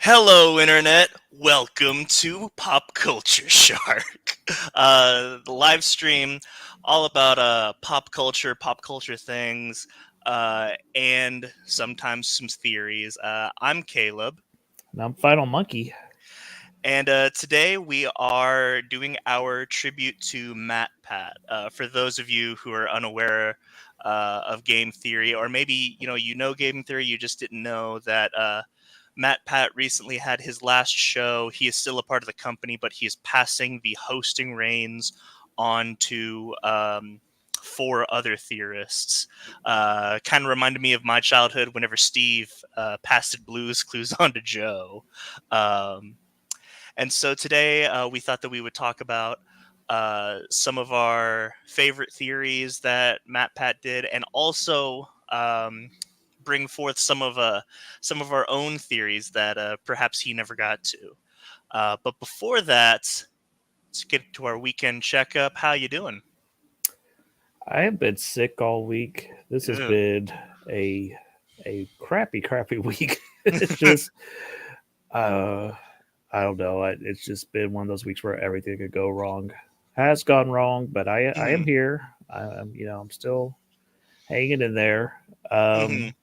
Hello, Internet. Welcome to Pop Culture Shark, the live stream all about pop culture things, and sometimes some theories. I'm Caleb, And I'm Final Monkey. and today we are doing our tribute to MatPat. For those of you who are unaware of game theory, or maybe you know game theory, you just didn't know that. MatPat recently had his last show. He is still a part of the company, but he is passing the hosting reins on to four other theorists. Kind of reminded me of my childhood whenever Steve passed Blues Clues on to Joe. Um, and so today we thought that we would talk about some of our favorite theories that MatPat did, and also bring forth some of our own theories that perhaps he never got to. But before that, let's get to our weekend checkup. How you doing? I have been sick all week. This has Ugh. been a crappy week. It's just uh I don't know. It's just been one of those weeks where everything could go wrong. Has gone wrong, but I am Mhm. here. I'm still hanging in there. Mhm. Um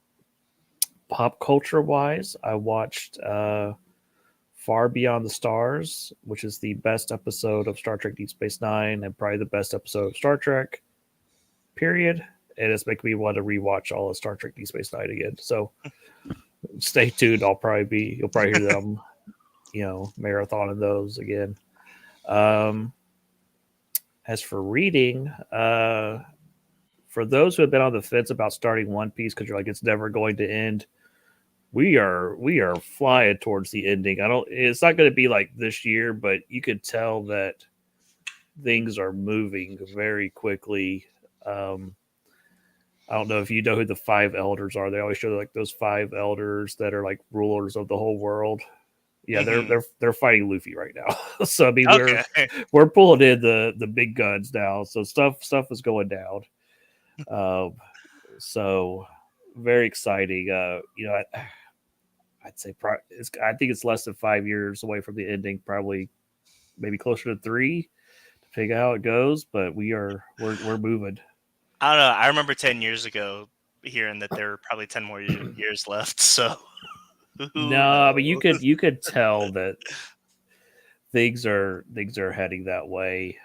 Pop culture wise, I watched Far Beyond the Stars, which is the best episode of Star Trek Deep Space Nine and probably the best episode of Star Trek. Period. And it's making me want to rewatch all of Star Trek Deep Space Nine again. So stay tuned. You'll probably hear them, marathoning those again. Um, as for reading, for those who have been on the fence about starting One Piece because you're like it's never going to end, we are flying towards the ending. I don't. It's not going to be like this year, but you could tell that things are moving very quickly. Um, I don't know if you know who the five elders are. They always show like those five elders that are like rulers of the whole world. Yeah, they're Mhm. they're they're fighting Luffy right now. So I mean, we're Okay. we're pulling in the big guns now. So stuff is going down. Um, so very exciting. I'd say I think it's less than 5 years away from the ending. Probably maybe closer to three to figure out how it goes. But we're moving. I don't know. I remember 10 years ago hearing that there were probably 10 more years left. So who No, but you could knows? you could tell that things are heading that way.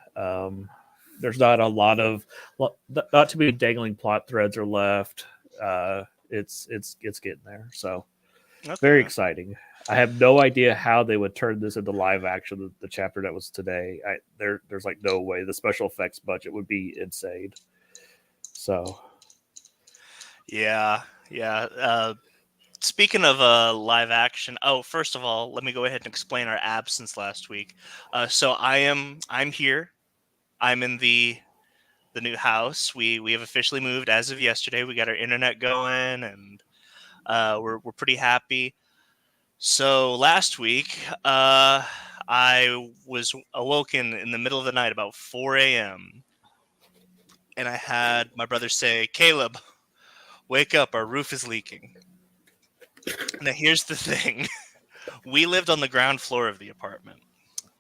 There's not a lot of not too many dangling plot threads are left. It's getting there. So very Okay. exciting. I have no idea how they would turn this into live action. The chapter that was today, there's like no way. The special effects budget would be insane. So Yeah. Yeah. Speaking of live action, oh, first of all, let me go ahead and explain our absence last week. So I'm here. I'm in the new house. We have officially moved as of yesterday. We got our internet going, and we're pretty happy. So last week, I was awoken in the middle of the night about 4 a.m. and I had my brother say, "Caleb, wake up! Our roof is leaking." Now here's the thing: we lived on the ground floor of the apartment.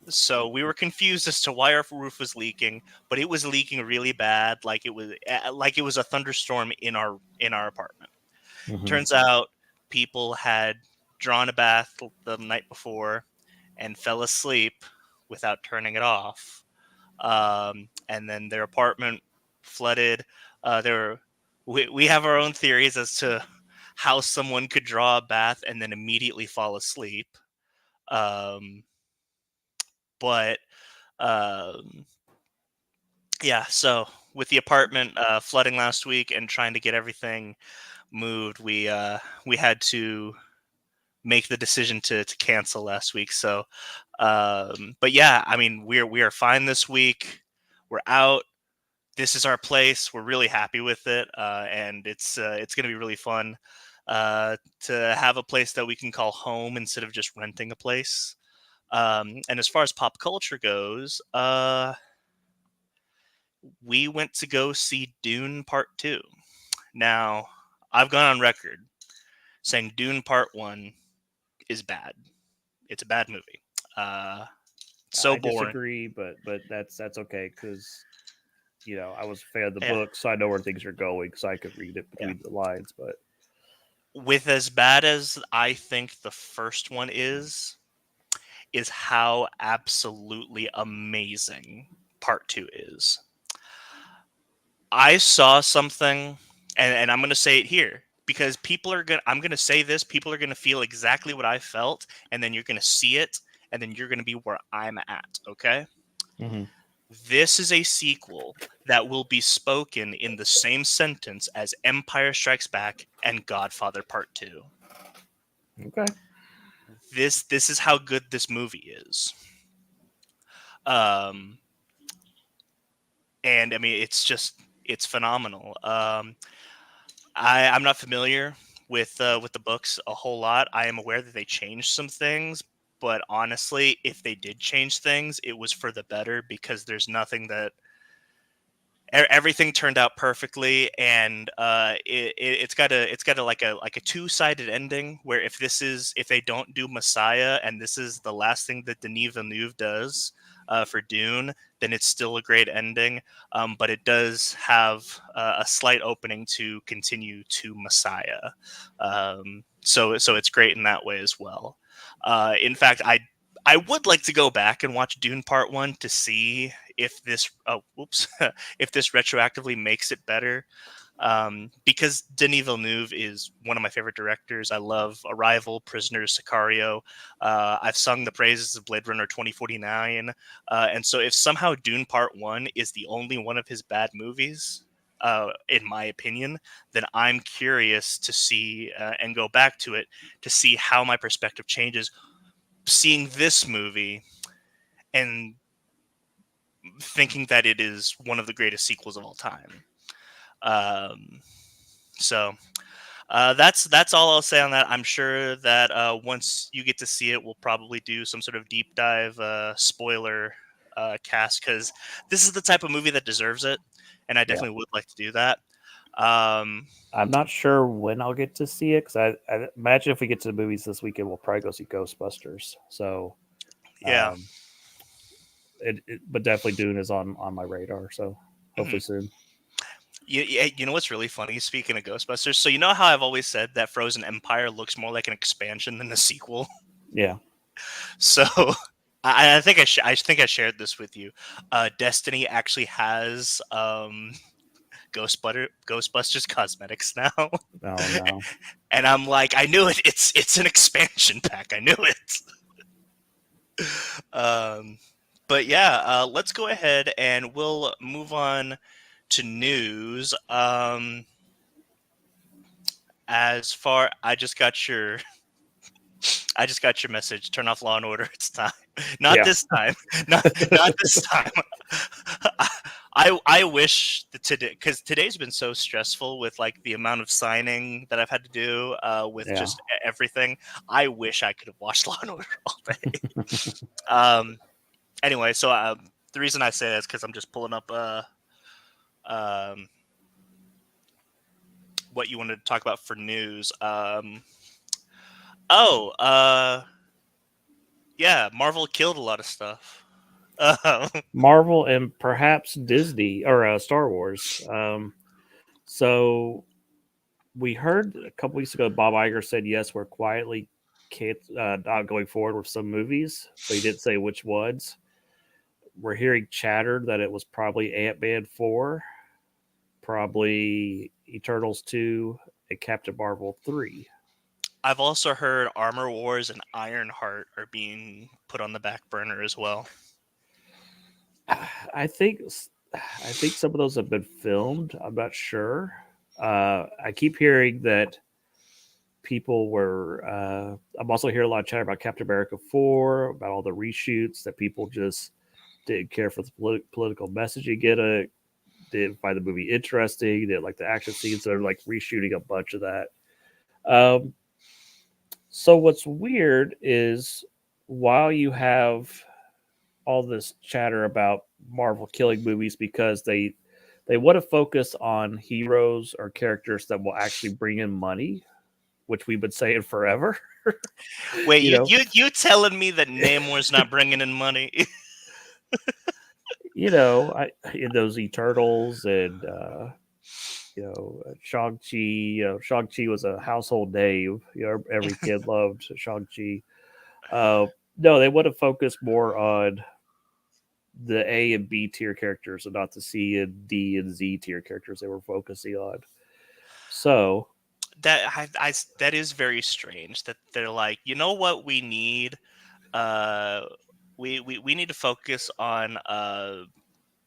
So we were confused as to why our roof was leaking, but it was leaking really bad, like it was a thunderstorm in our apartment. mhm. Turns out people had drawn a bath the night before and fell asleep without turning it off, and then their apartment flooded. There, we have our own theories as to how someone could draw a bath and then immediately fall asleep. Um, but um, yeah, so with the apartment flooding last week and trying to get everything moved, we had to make the decision to cancel last week. So, but yeah, I mean, we are fine this week. We're out. This is our place. We're really happy with it, and it's going to be really fun to have a place that we can call home instead of just renting a place. And as far as pop culture goes, we went to go see Dune Part 2. Now, I've gone on record saying Dune Part 1 is bad. It's a bad movie. So I boring. disagree, but that's okay because I was a fan of the Yeah, book, so I know where things are going, so I could read it yeah. between the lines. But With as bad as I think the first one is how absolutely amazing part two is. I saw something, and I'm going to say it here because I'm going to say this, people are going to feel exactly what I felt, and then you're going to see it, and then you're going to be where I'm at, okay? mm-hmm. This is a sequel that will be spoken in the same sentence as Empire Strikes Back and Godfather Part 2. Okay. This is how good this movie is. Um and I mean it's phenomenal. I'm not familiar with the books a whole lot. I am aware that they changed some things, but honestly, if they did change things, it was for the better because there's nothing that everything turned out perfectly, and it's got a like a two-sided ending where if they don't do Messiah and this is the last thing that Denis Villeneuve does for Dune, then it's still a great ending. But it does have a slight opening to continue to Messiah. So it's great in that way as well. In fact, I would like to go back and watch Dune Part One to see if this if this retroactively makes it better. Because Denis Villeneuve is one of my favorite directors. I love Arrival, Prisoners, Sicario. I've sung the praises of Blade Runner 2049. And so if somehow Dune Part 1 is the only one of his bad movies, in my opinion, then I'm curious to see and go back to it to see how my perspective changes. Seeing this movie and thinking that it is one of the greatest sequels of all time. Um, so that's all I'll say on that. I'm sure that once you get to see it, we'll probably do some sort of deep dive spoiler cast because this is the type of movie that deserves it, and I Yeah. definitely would like to do that. Um, I'm not sure when I'll get to see it because I imagine if we get to the movies this weekend, we'll probably go see Ghostbusters. So, yeah. um, but definitely Dune is on my radar. So Mhm. hopefully soon. You know what's really funny? Speaking of Ghostbusters, so you know how I've always said that Frozen Empire looks more like an expansion than a sequel. Yeah. So I think I shared this with you. Destiny actually has Ghostbusters cosmetics now, Oh no. and I'm like, I knew it. It's an expansion pack. I knew it. Um, but yeah, let's go ahead and we'll move on to news. As far I just got your message. Turn off Law and Order. It's time. Not Yeah. this time. Not this time. I wish that today because today's been so stressful with like the amount of signing that I've had to do with Yeah. just everything. I wish I could have watched Law and Order all day. Um. Anyway, so the reason I say that is because I'm just pulling up um what you wanted to talk about for news. Oh. Yeah. Marvel killed a lot of stuff. Um, Marvel and perhaps Disney or Star Wars. So we heard a couple weeks ago Bob Iger said yes, we're quietly not going forward with some movies, but he didn't say which ones. We're hearing chatter that it was probably Ant-Man 4, probably Eternals 2, and Captain Marvel 3. I've also heard Armor Wars and Ironheart are being put on the back burner as well. I think I think some of those have been filmed. I'm not sure. I keep hearing that people were. I'm also hearing a lot of chatter about Captain America 4, about all the reshoots that people just didn't care for the political message you get. Didn't find the movie interesting. Didn't like the action scenes. So they're like reshooting a bunch of that. Um, so what's weird is while you have all this chatter about Marvel killing movies because they want to focus on heroes or characters that will actually bring in money which we've been saying forever. Wait, you know, you telling me that Namor's not bringing in money? in those Eternals and Shang Chi. Shang Chi was a household name. Every kid loved Shang Chi. Uh, no, they would have focused more on the A and B tier characters and not the C and D and Z tier characters they were focusing on. So That is very strange that they're like, you know what we need? Uh, we need to focus on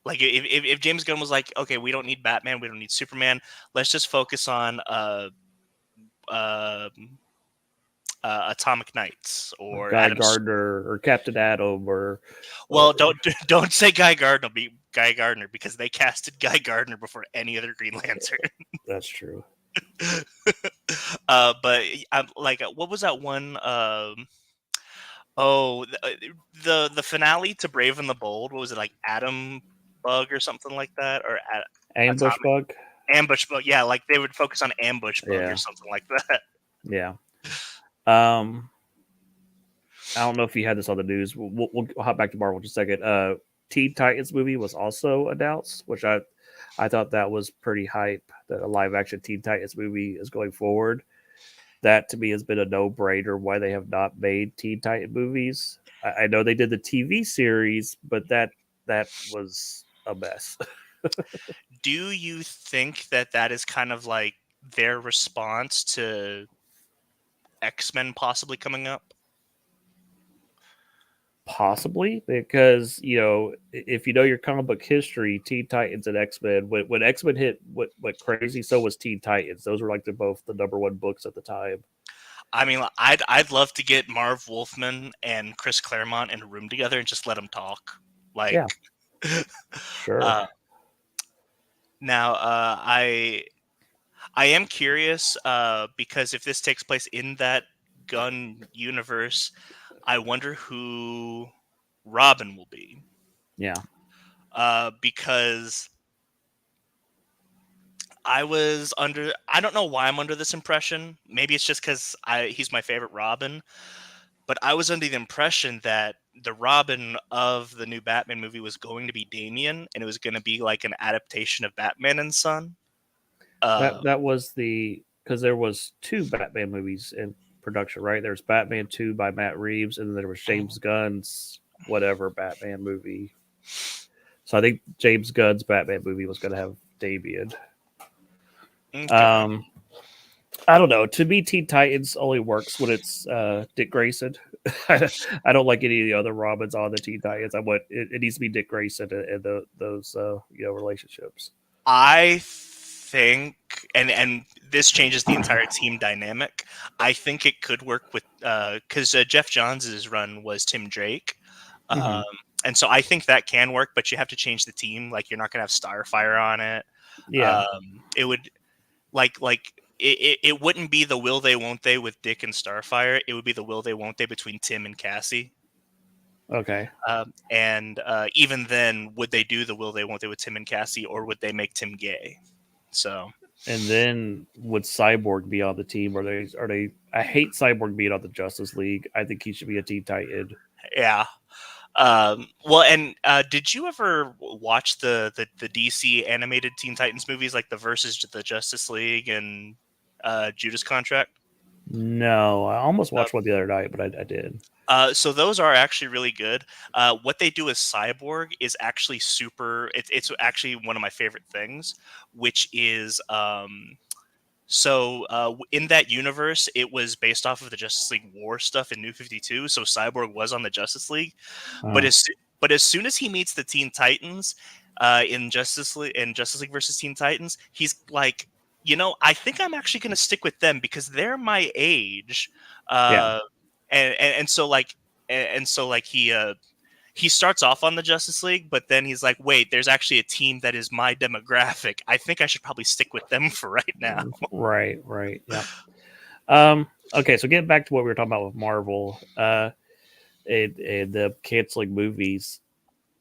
like if James Gunn was like, okay, we don't need Batman, we don't need Superman, let's just focus on uh, Atomic Knights or Guy Adam's. Gardner or Captain Atom or Well, don't say Guy Gardner because they casted Guy Gardner before any other Green Lantern. that's true. But like, what was that one? Oh, the finale to Brave and the Bold. What was it, like Atom Bug or something like that, or Ambush Atomic Bug. Ambush Bug? Yeah, like they would focus on Ambush Bug or Yeah, something like that. yeah. Um, I don't know if you had this on the news. We'll hop back to Marvel just a second. Teen Titans movie was also announced, which I thought that was pretty hype. That a live action Teen Titans movie is going forward. That to me has been a no brainer. Why they have not made Teen Titan movies? I know they did the TV series, but that was a mess. Do you think that that is kind of like their response to X-Men possibly coming up? Possibly, because if you know your comic book history, Teen Titans and X Men. When X Men hit what crazy, so was Teen Titans. Those were like both the number one books at the time. I mean, I'd love to get Marv Wolfman and Chris Claremont in a room together and just let them talk. Like, Yeah, sure. uh, now, I am curious because if this takes place in that Gun universe, I wonder who Robin will be. Yeah, Because I don't know why I'm under this impression. Maybe it's just because he's my favorite Robin. But I was under the impression that the Robin of the new Batman movie was going to be Damian, and it was going to be like an adaptation of Batman and Son. that was because there was two Batman movies in production, right? There's Batman 2 by Matt Reeves, and then there was James Gunn's whatever Batman movie. So I think James Gunn's Batman movie was going to have Damian. Okay. I don't know. To me, Teen Titans only works when it's Dick Grayson. I don't like any of the other Robins on the Teen Titans. It needs to be Dick Grayson and those relationships. I think, and this changes the entire team dynamic. I think it could work with because Jeff Johns' run was Tim Drake, um, and so I think that can work. But you have to change the team. Like you're not gonna have Starfire on it. Yeah. It would it wouldn't be the will they won't they with Dick and Starfire. It would be the will they won't they between Tim and Cassie. Okay. And even then, would they do the will they won't they with Tim and Cassie, or would they make Tim gay? So, And then would Cyborg be on the team? Are they? I hate Cyborg being on the Justice League. I think he should be a Teen Titan. yeah. Well, and did you ever watch the DC animated Teen Titans movies, like the Versus the Justice League and Judas Contract? No, I almost Uh, watched one the other night, but I did. So those are actually really good. What they do as Cyborg is actually super. It's actually one of my favorite things, which is in that universe, it was based off of the Justice League War stuff in New 52. So Cyborg was on the Justice League, but Uh, as soon as he meets the Teen Titans in Justice League versus Teen Titans, he's like, I think I'm actually going to stick with them because they're my age, yeah. uh, and so like he starts off on the Justice League, but then he's like, wait, there's actually a team that is my demographic. I think I should probably stick with them for right now. Right. Yeah. Okay, so getting back to what we were talking about with Marvel, and the canceling movies.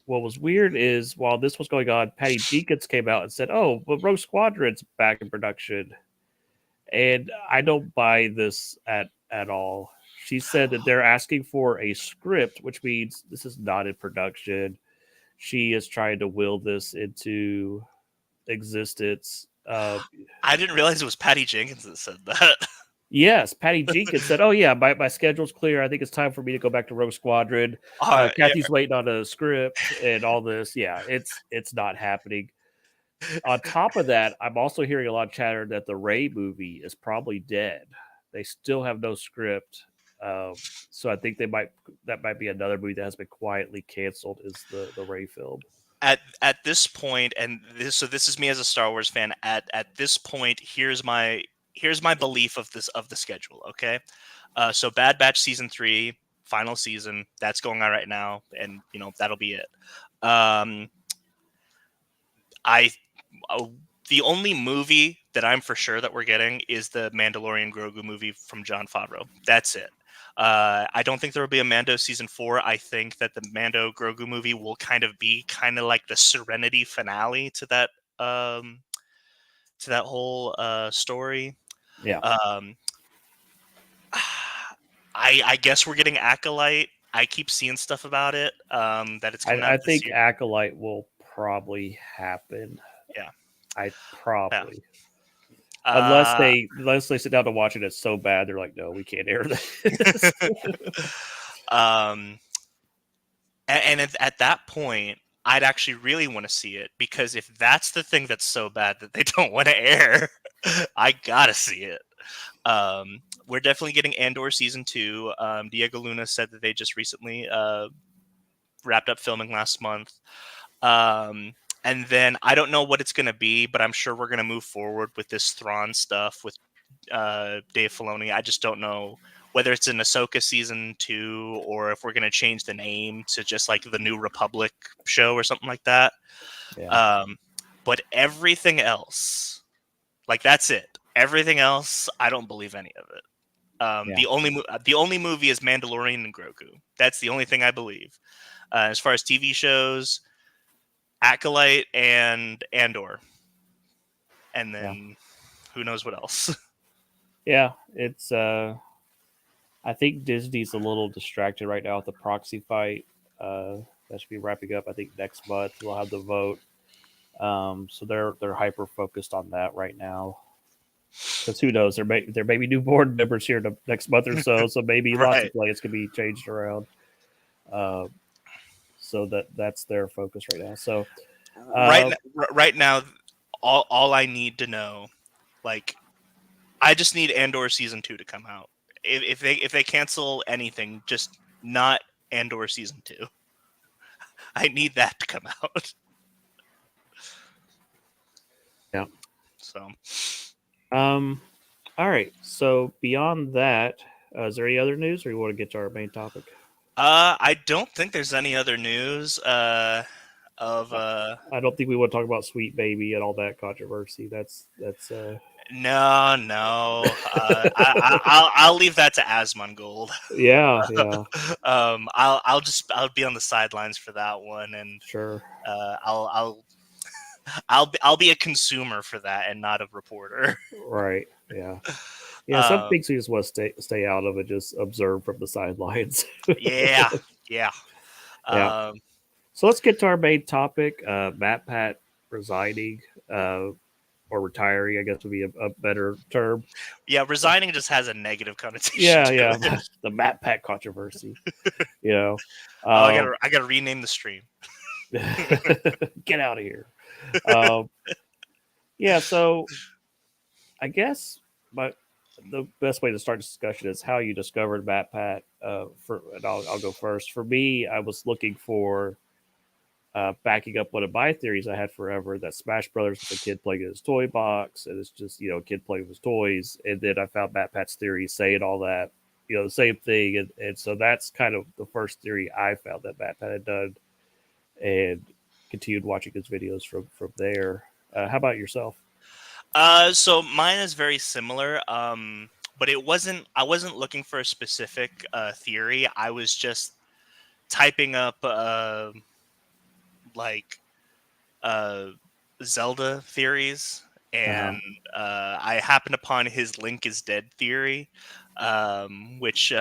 What was weird is while this was going on, Patty Jenkins came out and said, "Oh, but Rogue Squadron's back in production," And I don't buy this at all. She said that they're asking for a script, which means this is not in production. She is trying to will this into existence. I didn't realize it was Patty Jenkins that said that. Yes, Patty Jenkins said, "Oh yeah, my schedule's clear. I think it's time for me to go back to Rogue Squadron. Yeah, Kathy's waiting on a script and all this. Yeah, it's not happening." On top of that, I'm also hearing a lot of chatter that the Ray movie is probably dead. They still have no script, um, so I think that might be another movie that has been quietly canceled. Is the Ray film? at this point, and this is me as a Star Wars fan. At this point, here's my belief of the schedule. Okay, so Bad Batch season 3, final season, that's going on right now, and that'll be it. Um, I uh, the only movie that I'm for sure that we're getting is the Mandalorian Grogu movie from Jon Favreau. That's it. I don't think there will be a Mando season 4. I think that the Mando Grogu movie will be kind of like the Serenity finale um, to that whole story. Yeah, Um, I guess we're getting Acolyte. I keep seeing stuff about it, that it's coming out I this think year. Acolyte will probably happen. Yeah. I Yeah. probably Uh, unless they sit down to watch it, it's so bad they're like, no, we can't air this. um, and at that point, I'd actually really want to see it, because if that's the thing that's so bad that they don't want to air, I gotta see it. We're definitely getting Andor season 2. Diego Luna said that they just recently wrapped up filming last month. And then I don't know what it's going to be, but I'm sure we're going to move forward with this Thrawn stuff with Dave Filoni. I just don't know whether it's an Ahsoka season 2, or if we're going to change the name to just like the New Republic show or something like that. Yeah, Um, but everything else, like, that's it. Everything else, I don't believe any of it. yeah, The only movie is Mandalorian and Grogu. That's the only thing I believe. As far as TV shows, Acolyte and Andor, and yeah, then who knows what else. yeah. It's I think Disney's a little distracted right now with the proxy fight. That should be wrapping up. I think next month we'll have the vote. So they're hyper focused on that right now. Because who knows, there may be new board members here the next month or so. So maybe lots Right. of plans can be changed around. Uh, so that's their focus right now. So right uh, n- right now, all I need to know, like, I just need Andor season 2 to come out. If they cancel anything, just not Andor season 2. I need that to come out. yeah. So, All right. So beyond that, is there any other news, or you want to get to our main topic? I don't think there's any other news of Uh, I don't think we want to talk about Sweet Baby and all that controversy. That's No. I'll leave that to Asmongold. yeah, yeah, I'll be on the sidelines for that one, and sure, uh, I'll I'll I'll be a consumer for that and not a reporter. right, yeah, yeah. Some Um, things we just want to stay out of and just observe from the sidelines. yeah, yeah. Yeah. Um, So let's get to our main topic. MatPat resigning or retiring, I guess would be a better term. yeah. Resigning just has a negative connotation Yeah, to yeah. it. The MatPat controversy. You know, Oh, um, I gotta rename the stream. get out of here. Um, yeah. So I guess my the best way to start this discussion is how you discovered MatPat. And I'll go first. For me, I was looking for backing up one of my theories I had forever that Smash Brothers was a kid playing in his toy box, and it's just a kid playing with his toys. And then I found MatPat's theory saying all that, the same thing, and so that's kind of the first theory I found that MatPat had done, and continued watching his videos from there. How about yourself? So mine is very similar. But I wasn't looking for a specific theory. I was just typing up like uh Zelda theories, and Uh-huh. I happened upon his Link is Dead theory, which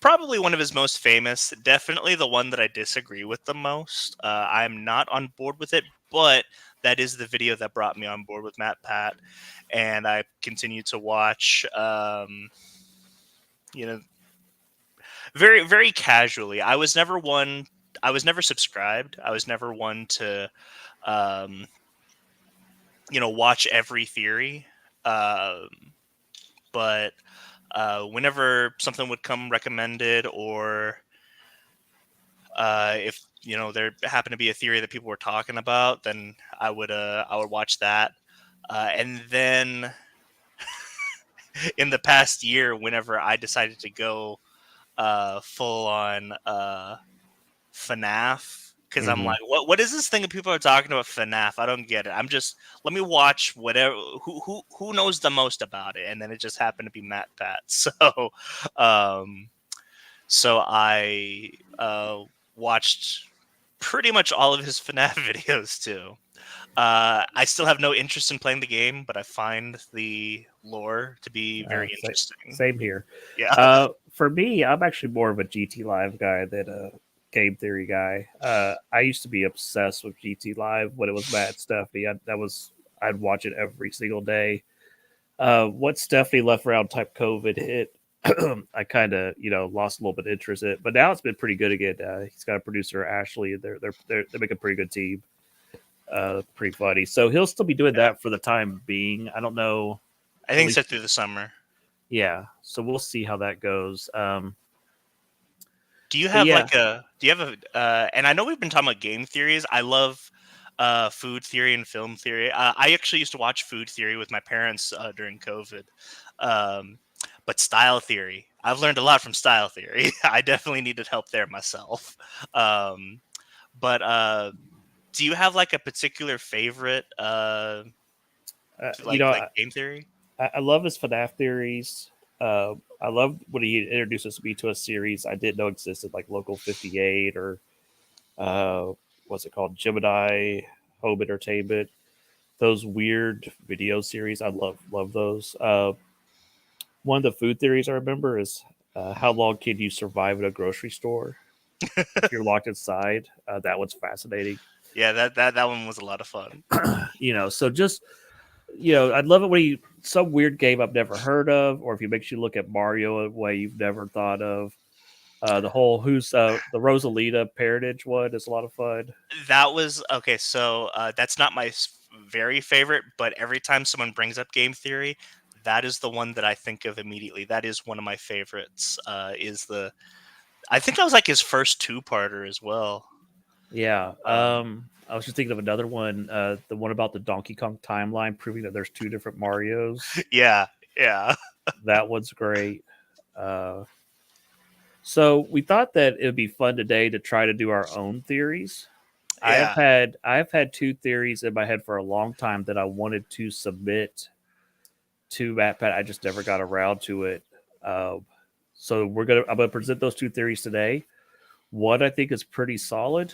probably one of his most famous. Definitely the one that I disagree with the most. I'm not on board with it, but that is the video that brought me on board with MatPat, and I continue to watch. You know, very very casually. I was never one. I was never subscribed. I was never one to, um, watch every theory. Um, but whenever something would come recommended, or if there happened to be a theory that people were talking about, then I would watch that. And then in the past year, whenever I decided to go full on FNAF, because I'm Hmm. like, what is this thing that people are talking about FNAF? I don't get it. I'm just, let me watch whatever, who knows the most about it, and then it just happened to be MatPat. Um, so I watched pretty much all of his FNAF videos too. I still have no interest in playing the game, but I find the lore to be very interesting. Same here. Yeah. For me, I'm actually more of a GT Live guy than a game theory guy. I used to be obsessed with GT Live when it was Matt Stephanie. I'd watch it every single day. Once Stephanie left around type COVID hit, I kind of lost a little bit of interest in it. But now it's been pretty good again. He's got a producer Ashley, and they make a pretty good team. Pretty funny. So he'll still be doing Yeah. that for the time being. I don't know. I At think least, set through the summer. yeah. So we'll see how that goes. Do you But have yeah, like a do you have a and I know we've been talking about game theories. I love food theory and film theory. I actually used to watch food theory with my parents during COVID. Um, but style theory, I've learned a lot from style theory. I definitely needed help there myself. Um, but do you have like a particular favorite you know, like game theory? I love his FNAF theories. I love when he introduces me to a series I didn't know existed, like Local 58 or uh, what's it called, Gemini Home Entertainment. Those weird video series, I love those. One of the food theories I remember is how long can you survive in a grocery store if you're locked inside? That one's fascinating. Yeah, that one was a lot of fun. So just I'd love it when he some weird game I've never heard of, or if he makes you look at Mario a way you've never thought of. The whole who's the Rosalita parentage one is a lot of fun. That was okay. So that's not my very favorite, but every time someone brings up game theory, that is the one that I think of immediately. That is one of my favorites. Is the I think that was like his first two-parter as well. Yeah. Um, I was just thinking of another one, the one about the Donkey Kong timeline, proving that there's two different Mario's. yeah, yeah, That one's great. Uh, so we thought that it would be fun today to try to do our own theories. yeah. I've had two theories in my head for a long time that I wanted to submit to MatPat. I just never got around to it. Um, so I'm gonna present those two theories today. One I think is pretty solid.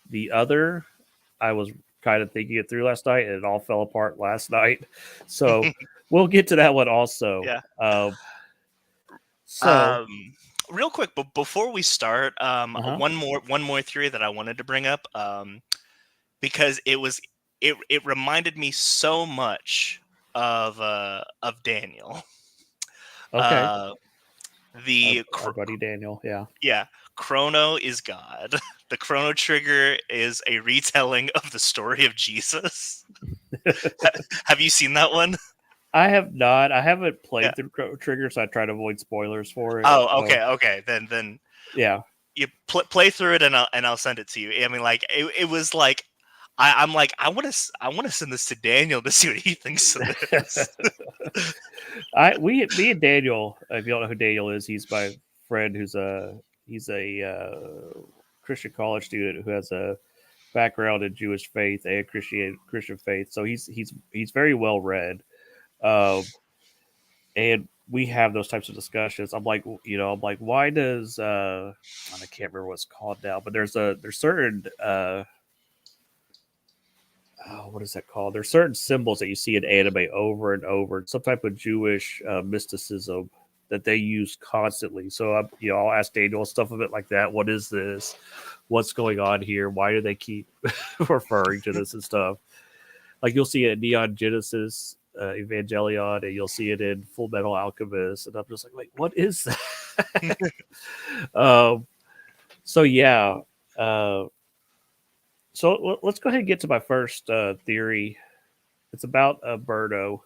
The other I was kind of thinking it through last night, and it all fell apart last night. So we'll get to that one also. Yeah. So Um, Real quick, but before we start, uh-huh. one more theory that I wanted to bring up, because it reminded me so much of Daniel. Okay. Uh, Our, the our buddy Daniel. Yeah. Yeah, Chrono is God. The Chrono Trigger is a retelling of the story of Jesus. Have you seen that one? I have not. I haven't Yeah. played through Trigger, so I try to avoid spoilers for it. Oh, So okay. Then yeah. you play through it, and I'll send it to you. I mean, like it was like I'm like I want to send this to Daniel to see what he thinks of this. Me and Daniel. If you don't know who Daniel is, he's my friend he's a Christian college student who has a background in Jewish faith and Christian faith. So he's very well read, um, and we have those types of discussions. I'm like, why does and I can't remember what it's called now, but there's certain what is that called? There's certain symbols that you see in anime over and over. Some type of Jewish mysticism that they use constantly. So I'll ask Daniel stuff of it like that. What is this? What's going on here? Why do they keep referring to this and stuff? Like you'll see it in Neon Genesis Evangelion, and you'll see it in Full Metal Alchemist, and I'm just like, wait, what is that? um, so yeah, uh, so let's go ahead and get to my first theory. It's about Birdo.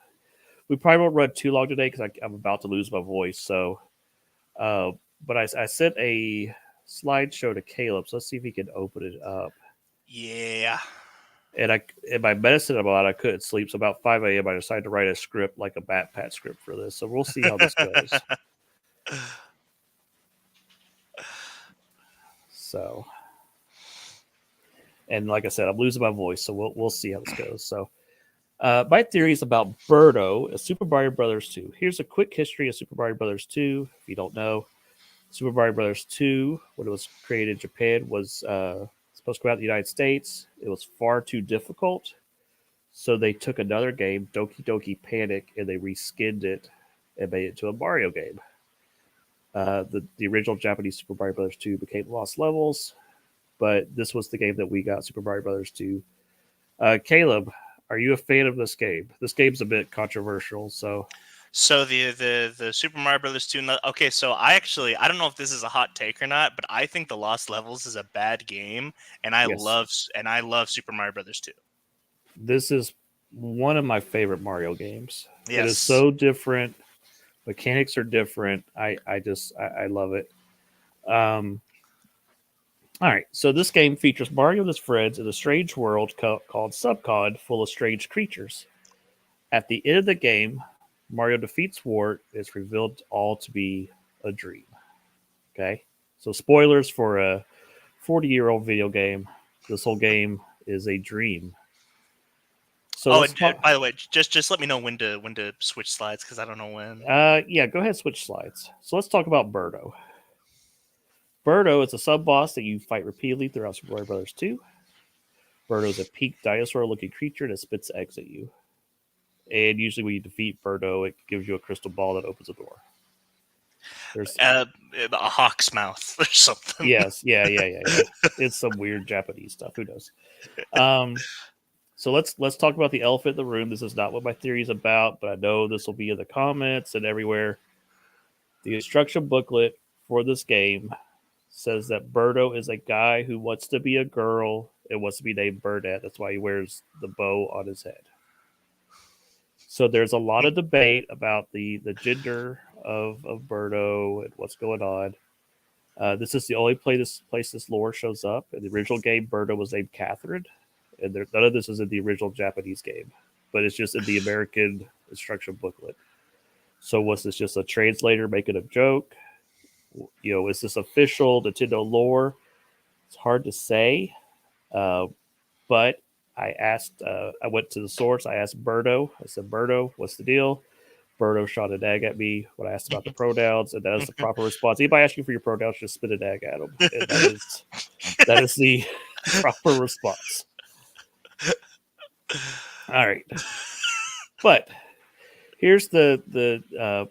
We probably won't run too long today because I'm about to lose my voice. So, uh, but I sent a slideshow to Caleb, so let's see if he can open it up. Yeah. And in my medicine about I couldn't sleep, so about 5 a.m. I decided to write a script like a MatPat script for this. So we'll see how this goes. So, and like I said, I'm losing my voice, so we'll see how this goes. So, my theory is about Birdo, a Super Mario Brothers 2. Here's a quick history of Super Mario Brothers 2. If you don't know, Super Mario Brothers 2, when it was created in Japan, was supposed to come out in the United States. It was far too difficult, so they took another game, Doki Doki Panic, and they reskinned it and made it into a Mario game. The original Japanese Super Mario Brothers 2 became Lost Levels, but this was the game that we got, Super Mario Brothers 2. Caleb, are you a fan of this game? This game's a bit controversial, so So the Super Mario Brothers 2. Okay, so I don't know if this is a hot take or not, but I think the Lost Levels is a bad game, and yes, I love Super Mario Brothers 2. this is one of my favorite Mario games. It is Yes. so different. Mechanics are different. I love it. Um, all right, so this game features Mario and his friends in a strange world called Subcon, full of strange creatures. At the end of the game, Mario defeats Wart. It's revealed all to be a dream. Okay, so spoilers for a 40-year-old video game. This whole game is a dream. So Oh, let's and talk. by the way, just let me know when to switch slides because I don't know when. Yeah, go ahead, switch slides. So let's talk about Birdo. Birdo is a sub boss that you fight repeatedly throughout Super Mario Bros. 2. Birdo is a pink dinosaur looking creature that spits eggs at you. And usually, when you defeat Birdo, it gives you a crystal ball that opens a door. There's Uh, a hawk's mouth or something. yes, yeah. It's some weird Japanese stuff. Who knows? Um, so let's talk about the elephant in the room. This is not what my theory is about, but I know this will be in the comments and everywhere. The instruction booklet for this game says that Birdo is a guy who wants to be a girl and wants to be named Birdette. That's why he wears the bow on his head. So there's a lot of debate about the gender of Birdo and what's going on. This is the only place this lore shows up. In the original game, Birdo was named Catherine, and none of this is in the original Japanese game, but it's just in the American instruction booklet. So was this just a translator making a joke? Is this official Nintendo lore? It's hard to say, uh, but I went to the source. I asked Birdo. I said, Birdo, what's the deal? Birdo shot an egg at me when I asked about the pronouns, and that is the proper response. Anybody asking for your pronouns, just spit an egg at them, and that is the proper response. All right, but here's the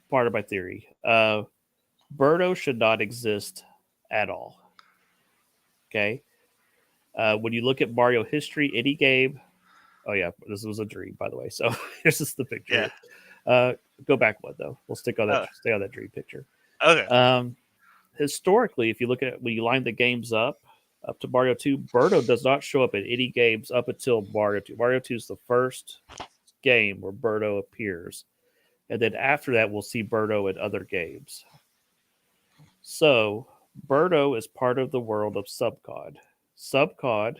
part of my theory. Birdo should not exist at all. Okay, when you look at Mario history, any game. Oh yeah, this was a dream, by the way. So here's just the Yeah. picture. Go back one though. We'll Oh, stay on that dream picture. okay. Um, historically, if you look at when you line the games up to Mario 2, Birdo does not show up in any games up until Mario 2. Mario 2 is the first game where Birdo appears. And then after that, we'll see Birdo in other games. So, Birdo is part of the world of Subcon. Subcon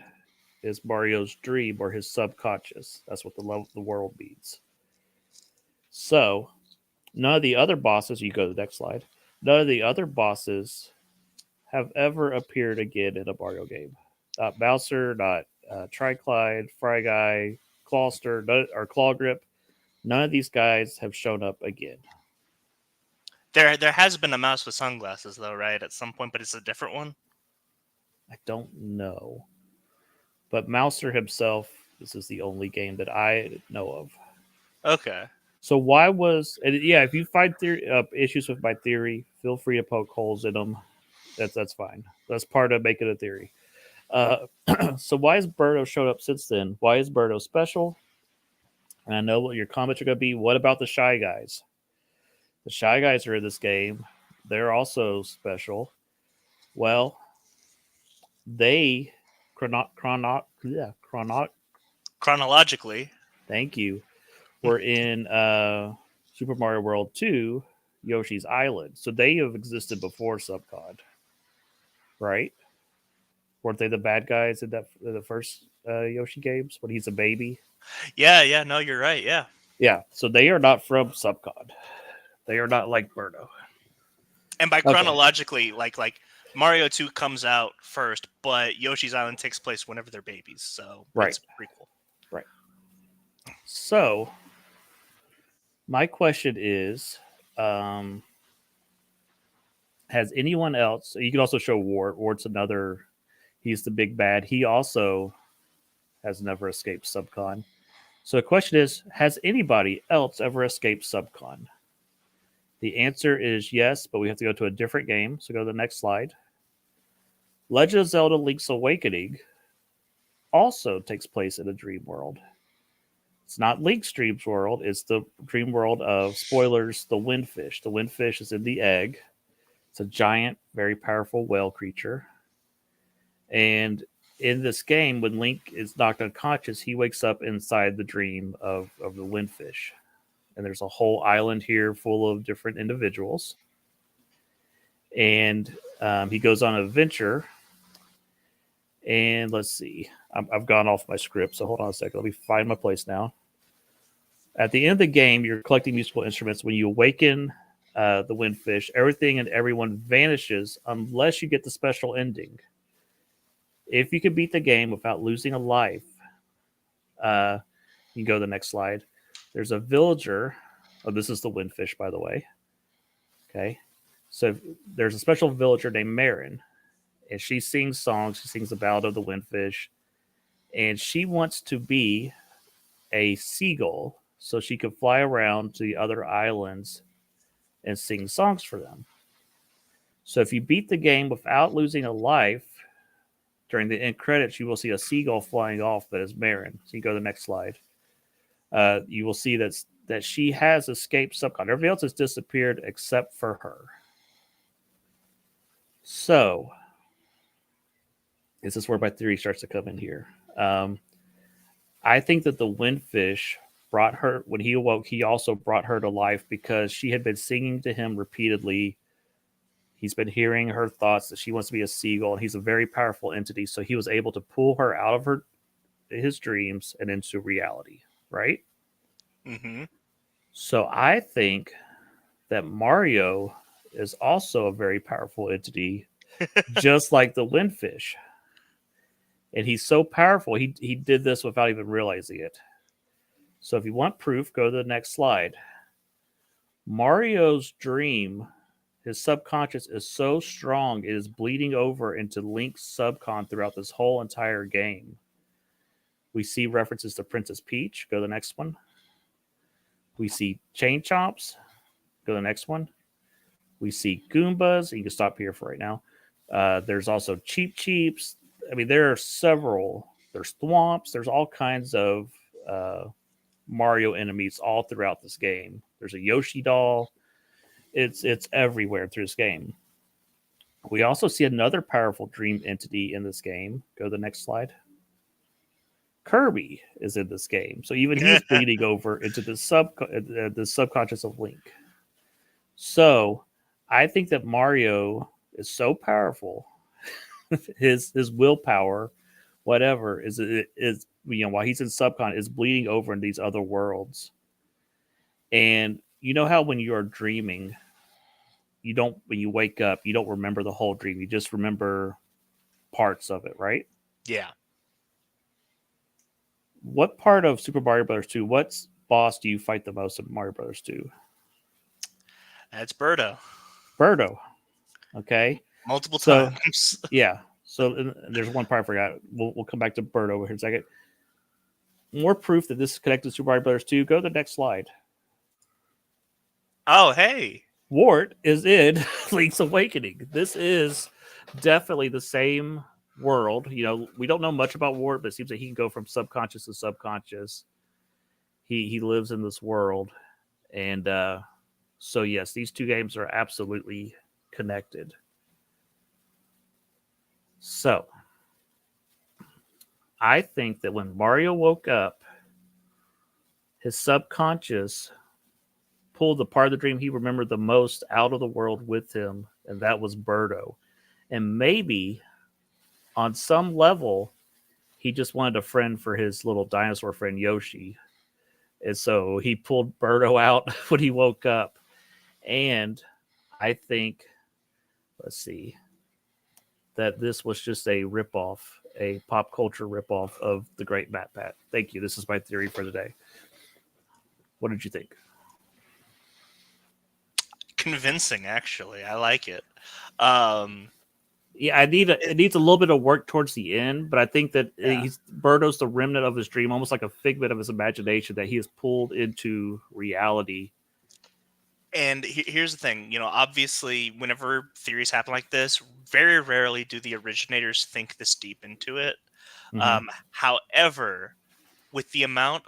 is Mario's dream or his subconscious. That's what the world means. So, none of the other bosses, you go to the next slide, none of the other bosses have ever appeared again in a Mario game. Not Bowser, not Triclide, Fry Guy, Clawster, or Claw Grip. None of these guys have shown up again. There has been a mouse with sunglasses though, right? At some point, but it's a different one. I don't know. But Mouser himself This is the only game that I know of. Okay. So why was and yeah? If you find issues with my theory, feel free to poke holes in them. That's fine. That's part of making a theory. Uh, so why has Birdo showed up since then? Why is Birdo special? And I know what your comments are going to be. What about the Shy Guys? The Shy Guys are in this game. They're also special. Well, they Chronologically, thank you, were in Super Mario World 2, Yoshi's Island. So they have existed before Subcon, right? Weren't they the bad guys in the first Yoshi games when he's a baby? yeah, no, you're right. Yeah. Yeah, so they are not from Subcon. They are not like Birdo. And by Okay, chronologically, like Mario 2 comes out first, but Yoshi's Island takes place whenever they're babies, so right, it's prequel. right. So my question is, um, has anyone else? You can also show Wart. Wart's another. He's the big bad. He also has never escaped Subcon. So the question is, has anybody else ever escaped Subcon? The answer is yes, but we have to go to a different game. So go to the next slide. Legend of Zelda Link's Awakening also takes place in a dream world. It's not Link's dreams world, it's the dream world of, spoilers, the Windfish. The Windfish is in the egg. It's a giant, very powerful whale creature. And in this game, when Link is knocked unconscious, he wakes up inside the dream of the Windfish. And there's a whole island here full of different individuals. And he goes on an adventure. And let's see, I've gone off my script, so hold on a second. Let me find my place now. At the end of the game, you're collecting musical instruments. When you awaken the Windfish, everything and everyone vanishes unless you get the special ending. If you can beat the game without losing a life, you can go to the next slide. There's a villager. Oh, this is the Windfish, by the way. Okay. So there's a special villager named Marin, and she sings songs. She sings the Ballad of the Windfish, and she wants to be a seagull so she could fly around to the other islands and sing songs for them. So if you beat the game without losing a life, during the end credits, you will see a seagull flying off that is Marin. So you go to the next slide. You will see that she has escaped Subcon. Everybody else has disappeared except for her. So this is where my theory starts to come in here. I think that the Windfish brought her, when he awoke, he also brought her to life because she had been singing to him repeatedly. He's been hearing her thoughts that she wants to be a seagull, and he's a very powerful entity. So he was able to pull her out of his dreams and into reality, right? Mm-hmm. So I think that Mario is also a very powerful entity, just like the Windfish. And he's so powerful, he did this without even realizing it. So if you want proof, go to the next slide. Mario's dream, his subconscious is so strong, it is bleeding over into Link's subcon throughout this whole entire game. We see references to Princess Peach. Go to the next one. We see Chain Chomps. Go to the next one. We see Goombas. You can stop here for right now. There's also Cheep Cheeps. I mean, there are several. There's Thwomps. There's all kinds of Mario enemies all throughout this game. There's a Yoshi doll. It's everywhere through this game. We also see another powerful dream entity in this game. Go to the next slide. Kirby is in this game, so even he's bleeding over into the subconscious of Link. So I think that Mario is so powerful, his willpower, whatever is while he's in subcon is bleeding over in these other worlds. And you know how when you are dreaming, when you wake up, you don't remember the whole dream. You just remember parts of it, right? Yeah. What part of Super Mario Brothers 2, what boss do you fight the most in Mario Brothers 2? That's Birdo. Birdo. Okay. Multiple So, times. yeah. So there's one part I forgot. We'll come back to Birdo over here in a second. More proof that this is connected to Super Mario Brothers 2. Go to the next slide. Oh, hey. Wart is in Link's Awakening. This is definitely the same world. You know, we don't know much about Wart, but it seems like he can go from subconscious to subconscious. He lives in this world, and so yes, these two games are absolutely connected. So I think that when Mario woke up, his subconscious pulled the part of the dream he remembered the most out of the world with him, and that was Birdo. And maybe on some level, he just wanted a friend for his little dinosaur friend Yoshi. And so he pulled Birdo out when he woke up. And I think, let's see, that this was just a ripoff, a pop culture ripoff of the great MatPat. Thank you. This is my theory for the day. What did you think? Convincing, actually. I like it. Um, Yeah, it needs a little bit of work towards the end, but I think that yeah. Birdo's the remnant of his dream, almost like a figment of his imagination that he has pulled into reality. And here's the thing, obviously, whenever theories happen like this, very rarely do the originators think this deep into it. Mm-hmm. However, with the amount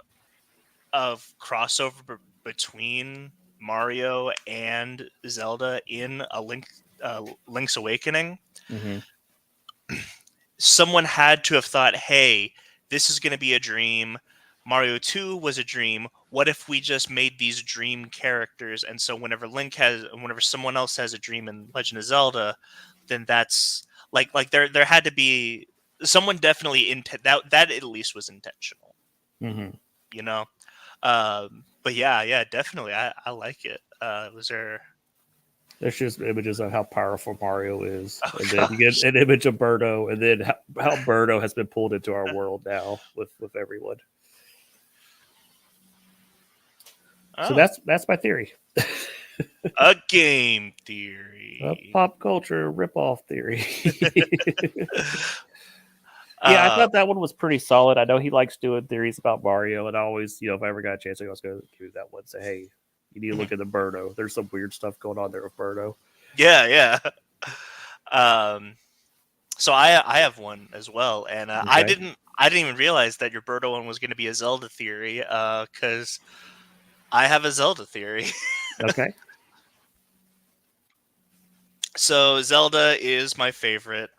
of crossover between Mario and Zelda in a Link's Awakening, Mm-hmm. someone had to have thought, hey, this is going to be a dream. Mario 2 was a dream. What if we just made these dream characters? And so whenever someone else has a dream in Legend of Zelda, then that's like there had to be someone definitely that at least was intentional, Mm-hmm. you know? But yeah, definitely. I like it. Was there, There's just images of how powerful Mario is, oh and then you get gosh. an image of Birdo, and then how Birdo has been pulled into our world now with everyone. So Oh, that's my theory. a game A theory. pop culture ripoff theory. Yeah, I uh, thought that one was pretty solid. I know he likes doing theories about Mario, and I always, if I ever got a chance, I was going to give that one. Say, hey, you need to look into Birdo. There's some weird stuff going on there with Birdo. yeah. Um, so I have one as well, and Okay. I didn't even realize that your Birdo one was going to be a Zelda theory. Because I have a Zelda theory. Okay. So Zelda is my favorite.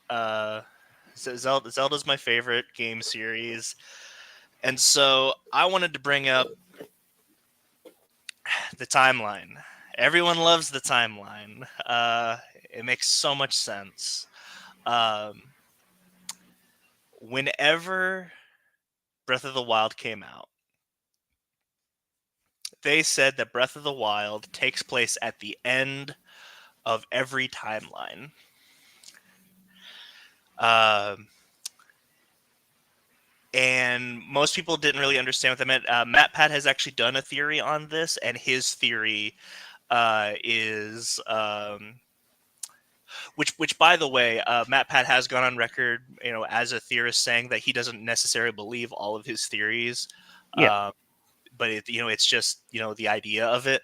Uh, Zelda's my favorite game series, and so I wanted to bring up the timeline. Everyone loves the timeline. It makes so much sense. Um, Whenever Breath of the Wild came out, they said that Breath of the Wild takes place at the end of every timeline. Um, and most people didn't really understand what that meant. MatPat has actually done a theory on this, and his theory is which by the way, MatPat has gone on record, as a theorist saying that he doesn't necessarily believe all of his theories. Yeah. But it's just the idea of it.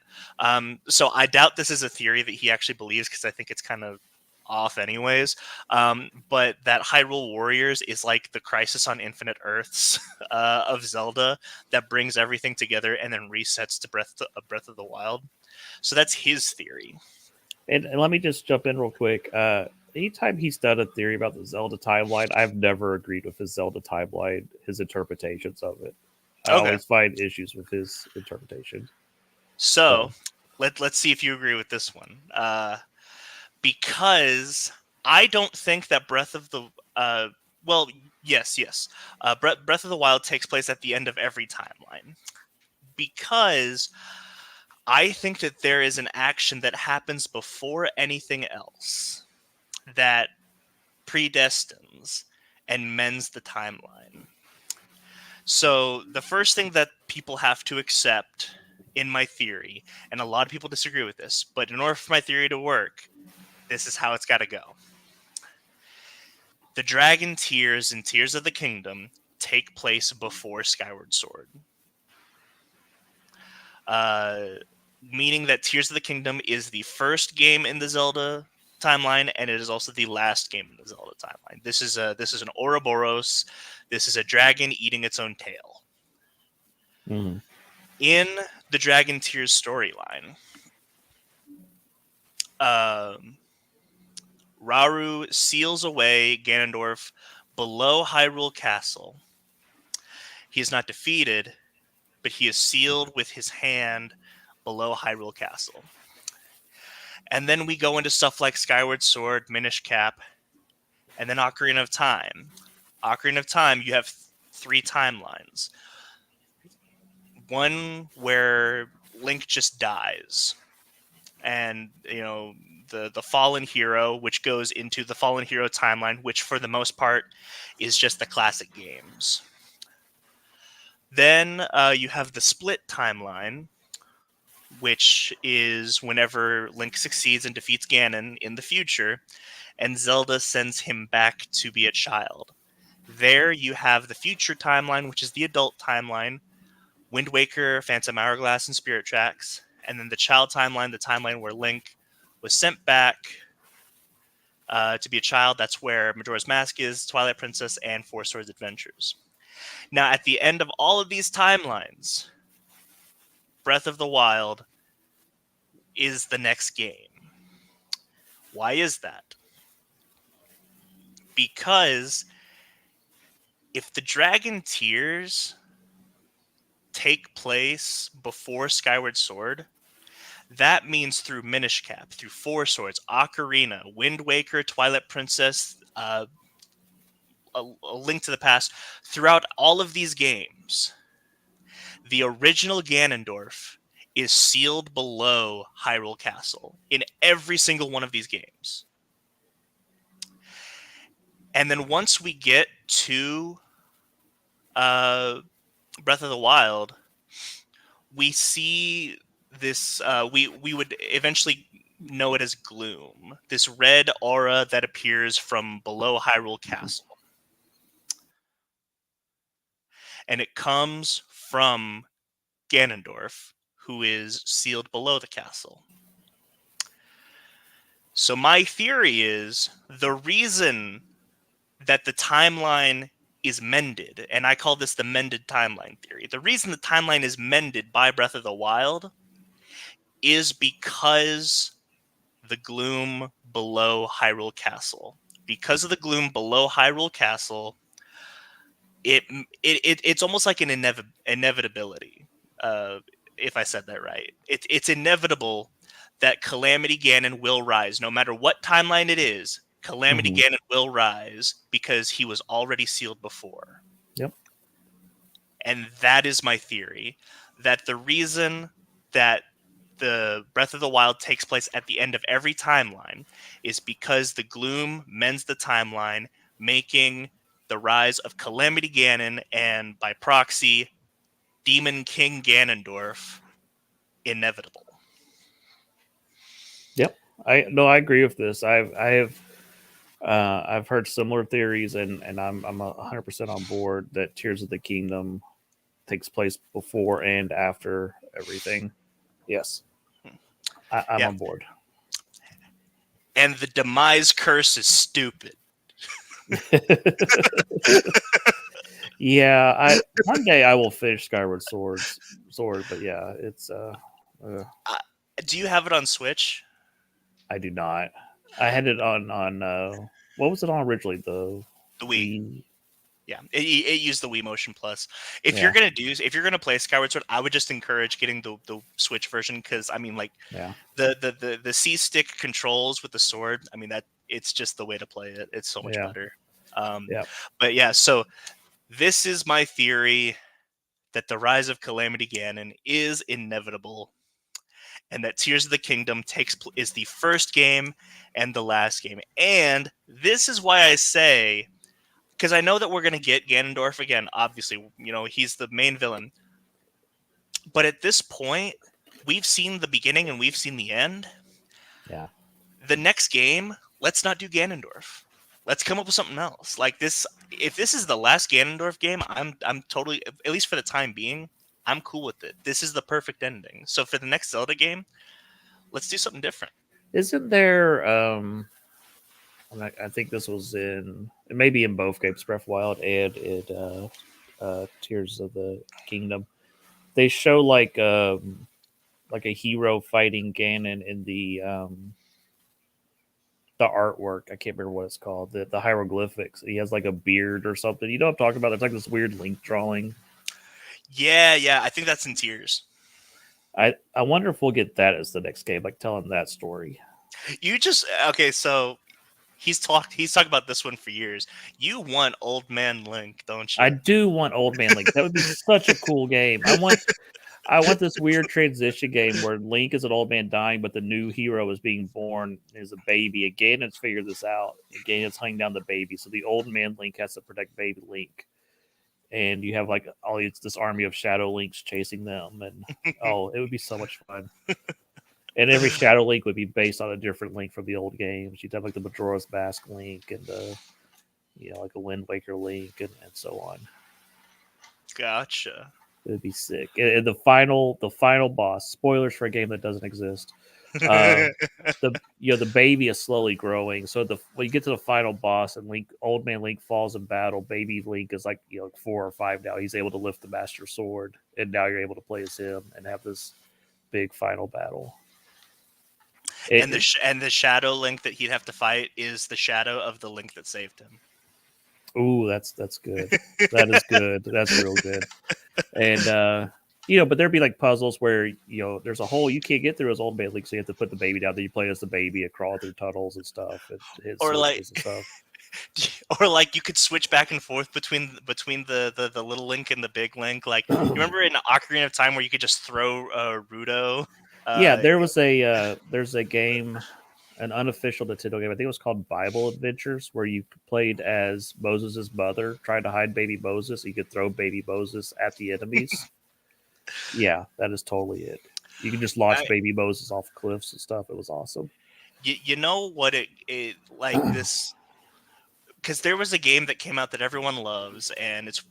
So I doubt this is a theory that he actually believes, because I think it's kind of off anyways. But that Hyrule Warriors is like the Crisis on Infinite Earths of Zelda, that brings everything together and then resets to Breath of the Wild. So that's his theory. And let me just jump in real quick. Anytime he's done a theory about the Zelda timeline, I've never agreed with his Zelda timeline, his interpretations of it. I Okay, always find issues with his interpretation. so So, let's see if you agree with this one. Because I don't think that Breath of the well, yes. Breath of the Wild takes place at the end of every timeline, because I think that there is an action that happens before anything else that predestines and mends the timeline. So the first thing that people have to accept in my theory, and a lot of people disagree with this, but in order for my theory to work, this is how it's got to go. The dragon tears in Tears of the Kingdom take place before Skyward Sword. Meaning that Tears of the Kingdom is the first game in the Zelda timeline, and it is also the last game in the Zelda timeline. This is an Ouroboros. This is a dragon eating its own tail. Mhm. In the Dragon Tears storyline, Rauru seals away Ganondorf below Hyrule Castle. He is not defeated, but he is sealed with his hand below Hyrule Castle. And then we go into stuff like Skyward Sword, Minish Cap, and then Ocarina of Time. Ocarina of Time, you have 3 timelines. One where Link just dies, and the fallen hero, which goes into the fallen hero timeline, which for the most part is just the classic games. Then you have the split timeline, which is whenever Link succeeds and defeats Ganon in the future, and Zelda sends him back to be a child. There you have the future timeline, which is the adult timeline, Wind Waker, Phantom Hourglass, and Spirit Tracks, and then the child timeline, the timeline where Link was sent back to be a child. That's where Majora's Mask is, Twilight Princess, and Four Swords Adventures. Now, at the end of all of these timelines, Breath of the Wild is the next game. Why is that? Because if the Dragon Tears take place before Skyward Sword, that means through Minish Cap, through Four Swords, Ocarina, Wind Waker, Twilight Princess, a Link to the Past, throughout all of these games, the original Ganondorf is sealed below Hyrule Castle in every single one of these games. And then once we get to Breath of the Wild, we see this. We would eventually know it as gloom, this red aura that appears from below Hyrule Castle, and it comes from Ganondorf, who is sealed below the castle. So my theory is the reason that the timeline is mended, and I call this the mended timeline theory. The reason the timeline is mended by Breath of the Wild is because the gloom below Hyrule Castle. Because of the gloom below Hyrule Castle, it's almost like an inevitability. If I said that right, it's inevitable that Calamity Ganon will rise, no matter what timeline it is. Calamity Ganon will rise because he was already sealed before. Yep. And that is my theory, that the reason that the Breath of the Wild takes place at the end of every timeline is because the gloom mends the timeline, making the rise of Calamity Ganon and, by proxy, Demon King Ganondorf inevitable. Yep. I agree with this. I've heard similar theories, and I'm 100% on board that Tears of the Kingdom takes place before and after everything. Yes, I'm on board. And the demise curse is stupid. Yeah, one day I will finish Skyward Sword, but yeah, it's do you have it on Switch? I do not. I had it on what was it on originally? The Wii. Yeah, it used the Wii Motion Plus. If you're gonna play Skyward Sword, I would just encourage getting the Switch version, because I mean, like, the C stick controls with the sword. I mean, that it's just the way to play it. It's so much better. But yeah, so this is my theory, that the rise of Calamity Ganon is inevitable, and that Tears of the Kingdom is the first game and the last game. And this is why I say, because I know that we're going to get Ganondorf again. Obviously, he's the main villain. But at this point, we've seen the beginning and we've seen the end. Yeah. The next game, let's not do Ganondorf. Let's come up with something else. Like this, if this is the last Ganondorf game, I'm totally, at least for the time being, I'm cool with it. This is the perfect ending. So for the next Zelda game, let's do something different. Isn't there? I think this was in maybe in both games, Breath of the Wild and in Tears of the Kingdom. They show like a hero fighting Ganon in the artwork. I can't remember what it's called. The hieroglyphics. He has like a beard or something. You know what I'm talking about? There's like this weird Link drawing. Yeah, yeah, I think that's in Tears. I wonder if we'll get that as the next game, like telling that story. You just okay, so he's talked about this one for years. You want Old Man Link, don't I you? do want Old Man Link. That would be such a cool game. I want this weird transition game where Link is an old man dying, but the new hero is being born as a baby. And Ganon's figured this out. And Ganon's hunting down the baby. So the old man Link has to protect baby Link. And you have like this army of Shadow Links chasing them. And oh, it would be so much fun. And every Shadow Link would be based on a different Link from the old games. You'd have like the Majora's Mask Link and like a Wind Waker Link and so on. Gotcha. It would be sick. And the final boss. Spoilers for a game that doesn't exist. Uh, the baby is slowly growing. So when you get to the final boss and old man Link falls in battle, baby Link is like 4 or 5 now. He's able to lift the Master Sword, and now you're able to play as him and have this big final battle. And the Shadow Link that he'd have to fight is the shadow of the Link that saved him. Ooh, that's good. That is good. That's real good. And but there'd be like puzzles where there's a hole you can't get through as old man Link, so you have to put the baby down. Then you play as the baby and crawl through tunnels and stuff and hit Or like switches and stuff. or like you could switch back and forth between the little Link and the big Link. Like you remember in Ocarina of Time where you could just throw Rudo. Yeah, there's a game, an unofficial Nintendo game. I think it was called Bible Adventures, where you played as Moses' mother trying to hide baby Moses. So you could throw baby Moses at the enemies. Yeah, that is totally it. You can just launch baby Moses off cliffs and stuff. It was awesome. You know what it like this, because there was a game that came out that everyone loves, and it's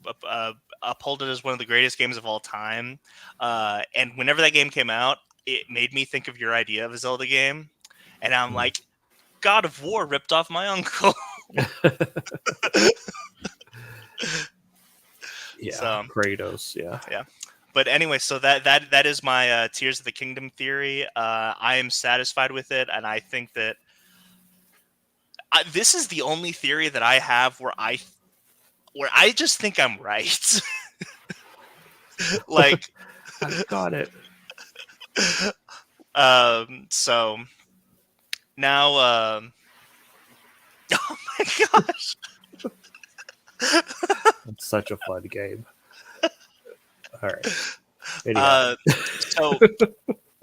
upholded as one of the greatest games of all time. And whenever that game came out, it made me think of your idea of a Zelda game, and I'm like, God of War ripped off my uncle. Yeah, so, Kratos. Yeah. But anyway, so that is my Tears of the Kingdom theory. I am satisfied with it, and I think that this is the only theory that I have where I just think I'm right. Like, I got it. So now, oh my gosh, it's such a fun game. All right. Anyway. So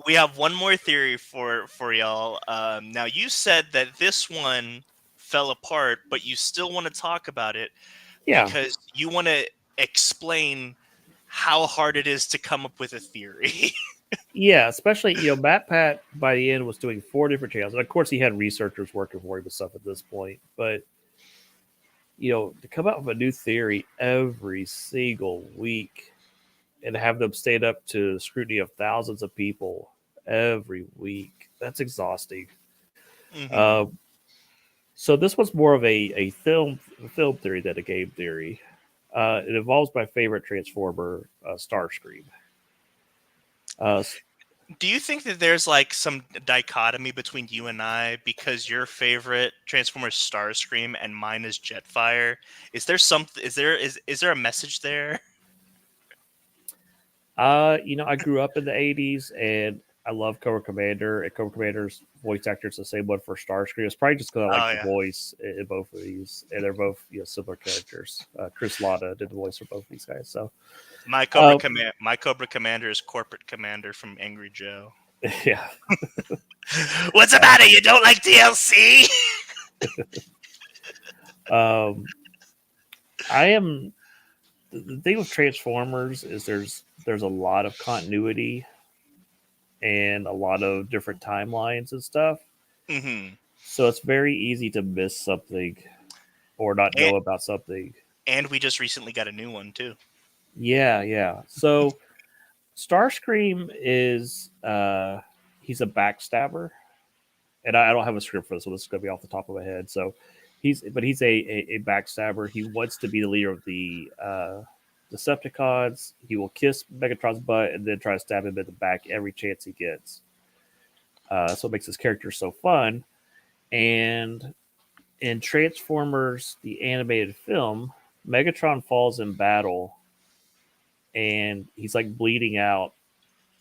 we have one more theory for y'all. Now you said that this one fell apart, but you still want to talk about it because you want to explain how hard it is to come up with a theory. Yeah, especially MatPat by the end was doing 4 different channels, and of course he had researchers working for him and stuff at this point. But to come out with a new theory every single week and have them stand up to the scrutiny of thousands of people every week, that's exhausting. Mm-hmm. So this was more of a film theory than a game theory. It involves my favorite Transformer, Starscream. Do you think that there's like some dichotomy between you and I because your favorite Transformer is Starscream and mine is Jetfire? Is there is there a message there? I grew up in the 80s and I love Cobra Commander, and Cobra Commander's voice actor is the same one for Starscream. It's probably just because I like the voice in both of these, and they're both similar characters. Chris Latta did the voice for both of these guys. So my Cobra Commander is Corporate Commander from Angry Joe. Yeah. What's the matter? You don't like DLC? I am. The thing with Transformers is there's a lot of continuity and a lot of different timelines and stuff. Mm-hmm. So it's very easy to miss something or not and, know about something. and we just recently got a new one too. Yeah, yeah. So Starscream is he's a backstabber, and I don't have a script for this, so this is gonna be off the top of my head. So he's a backstabber. He wants to be the leader of the Decepticons. He will kiss Megatron's butt and then try to stab him in the back every chance he gets. That's what makes his character so fun. And in Transformers, the animated film, Megatron falls in battle and he's like bleeding out,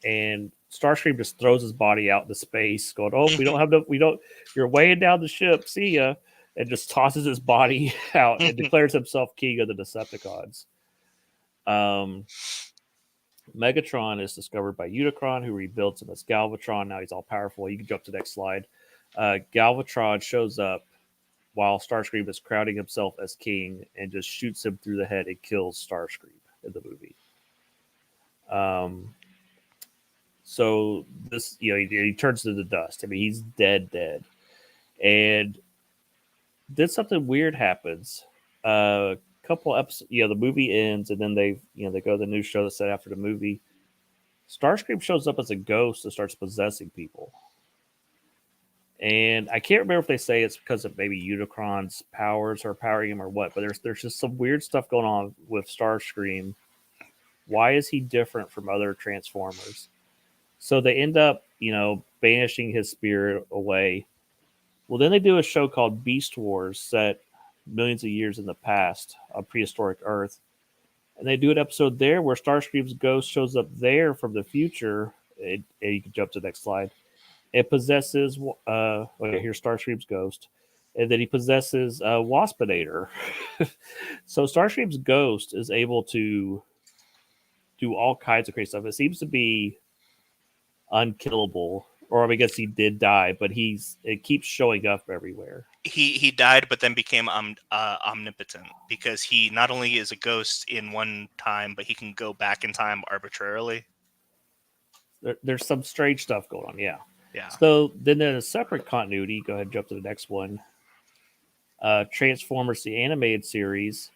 and Starscream just throws his body out into space, going, "Oh, we don't have the, we don't. You're weighing down the ship. See ya!" And just tosses his body out and declares himself king of the Decepticons. Um, Megatron is discovered by Unicron, who rebuilds him as Galvatron. Now he's all powerful. You can jump to the next slide. Galvatron shows up while Starscream is crowning himself as king and just shoots him through the head and kills Starscream in the movie. Um, so this, he turns to the dust. I mean, he's dead, dead. And then something weird happens. A couple episodes, the movie ends, and then they go to the new show that's set after the movie. Starscream shows up as a ghost and starts possessing people. And I can't remember if they say it's because of maybe Unicron's powers are powering him or what, but there's just some weird stuff going on with Starscream. Why is he different from other Transformers? So they end up, banishing his spirit away. Well, then they do a show called Beast Wars set millions of years in the past on prehistoric Earth. And they do an episode there where Starscream's ghost shows up there from the future. And you can jump to the next slide. It possesses, here's Starscream's ghost. And then he possesses Waspinator. So Starscream's ghost is able to do all kinds of crazy stuff. It seems to be unkillable, or I guess he did die, but it keeps showing up everywhere. He died, but then became omnipotent, because he not only is a ghost in one time, but he can go back in time arbitrarily. There's some strange stuff going on, yeah. Yeah. So then in a separate continuity, go ahead and jump to the next one. Transformers, the animated series.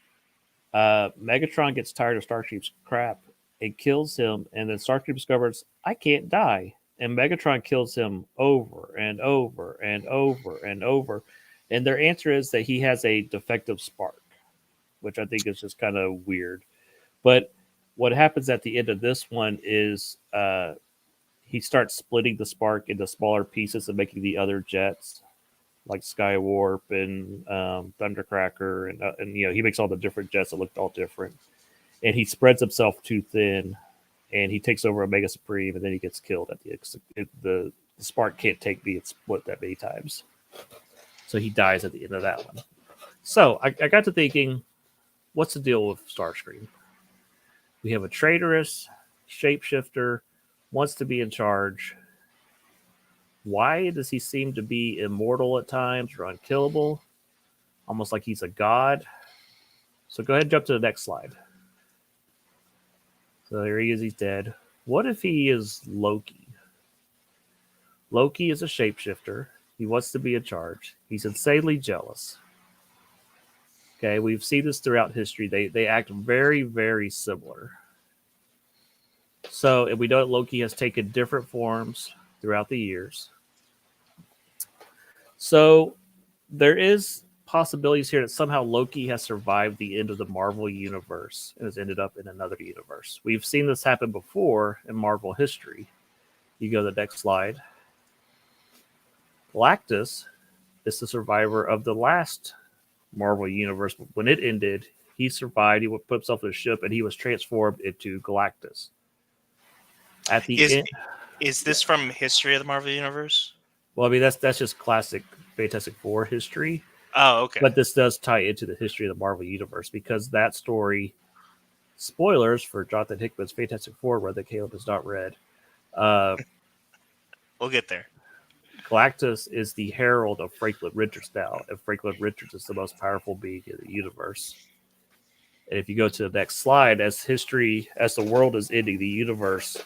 Megatron gets tired of Starscream's crap and kills him, and then Starscream discovers, I can't die. And Megatron kills him over and over and over and over. And their answer is that he has a defective spark, which I think is just kind of weird. But what happens at the end of this one is he starts splitting the spark into smaller pieces and making the other jets like Skywarp and Thundercracker, and he makes all the different jets that look all different, and he spreads himself too thin, and he takes over Omega Supreme, and then he gets killed at the spark can't take me and split that many times, so he dies at the end of that one. So I got to thinking, what's the deal with Starscream? We have a traitorous shapeshifter, wants to be in charge. Why does he seem to be immortal at times or unkillable? Almost like he's a god. So go ahead and jump to the next slide. So here he is, he's dead. What if he is Loki? Loki is a shapeshifter. He wants to be in charge. He's insanely jealous. Okay, we've seen this throughout history. They act very, very similar. So, and we know that Loki has taken different forms throughout the years. So there is possibilities here that somehow Loki has survived the end of the Marvel universe and has ended up in another universe. We've seen this happen before in Marvel history. You go to the next slide. Galactus is the survivor of the last Marvel universe. When it ended, he survived. He put himself in a ship and he was transformed into Galactus. At the end, is this from history of the Marvel Universe? Well, I mean that's just classic Fantastic Four history. Oh, okay. But this does tie into the history of the Marvel Universe because that story, spoilers for Jonathan Hickman's Fantastic Four, that Caleb has not read. We'll get there. Galactus is the herald of Franklin Richards now, and Franklin Richards is the most powerful being in the universe. And if you go to the next slide, as the world is ending, the universe,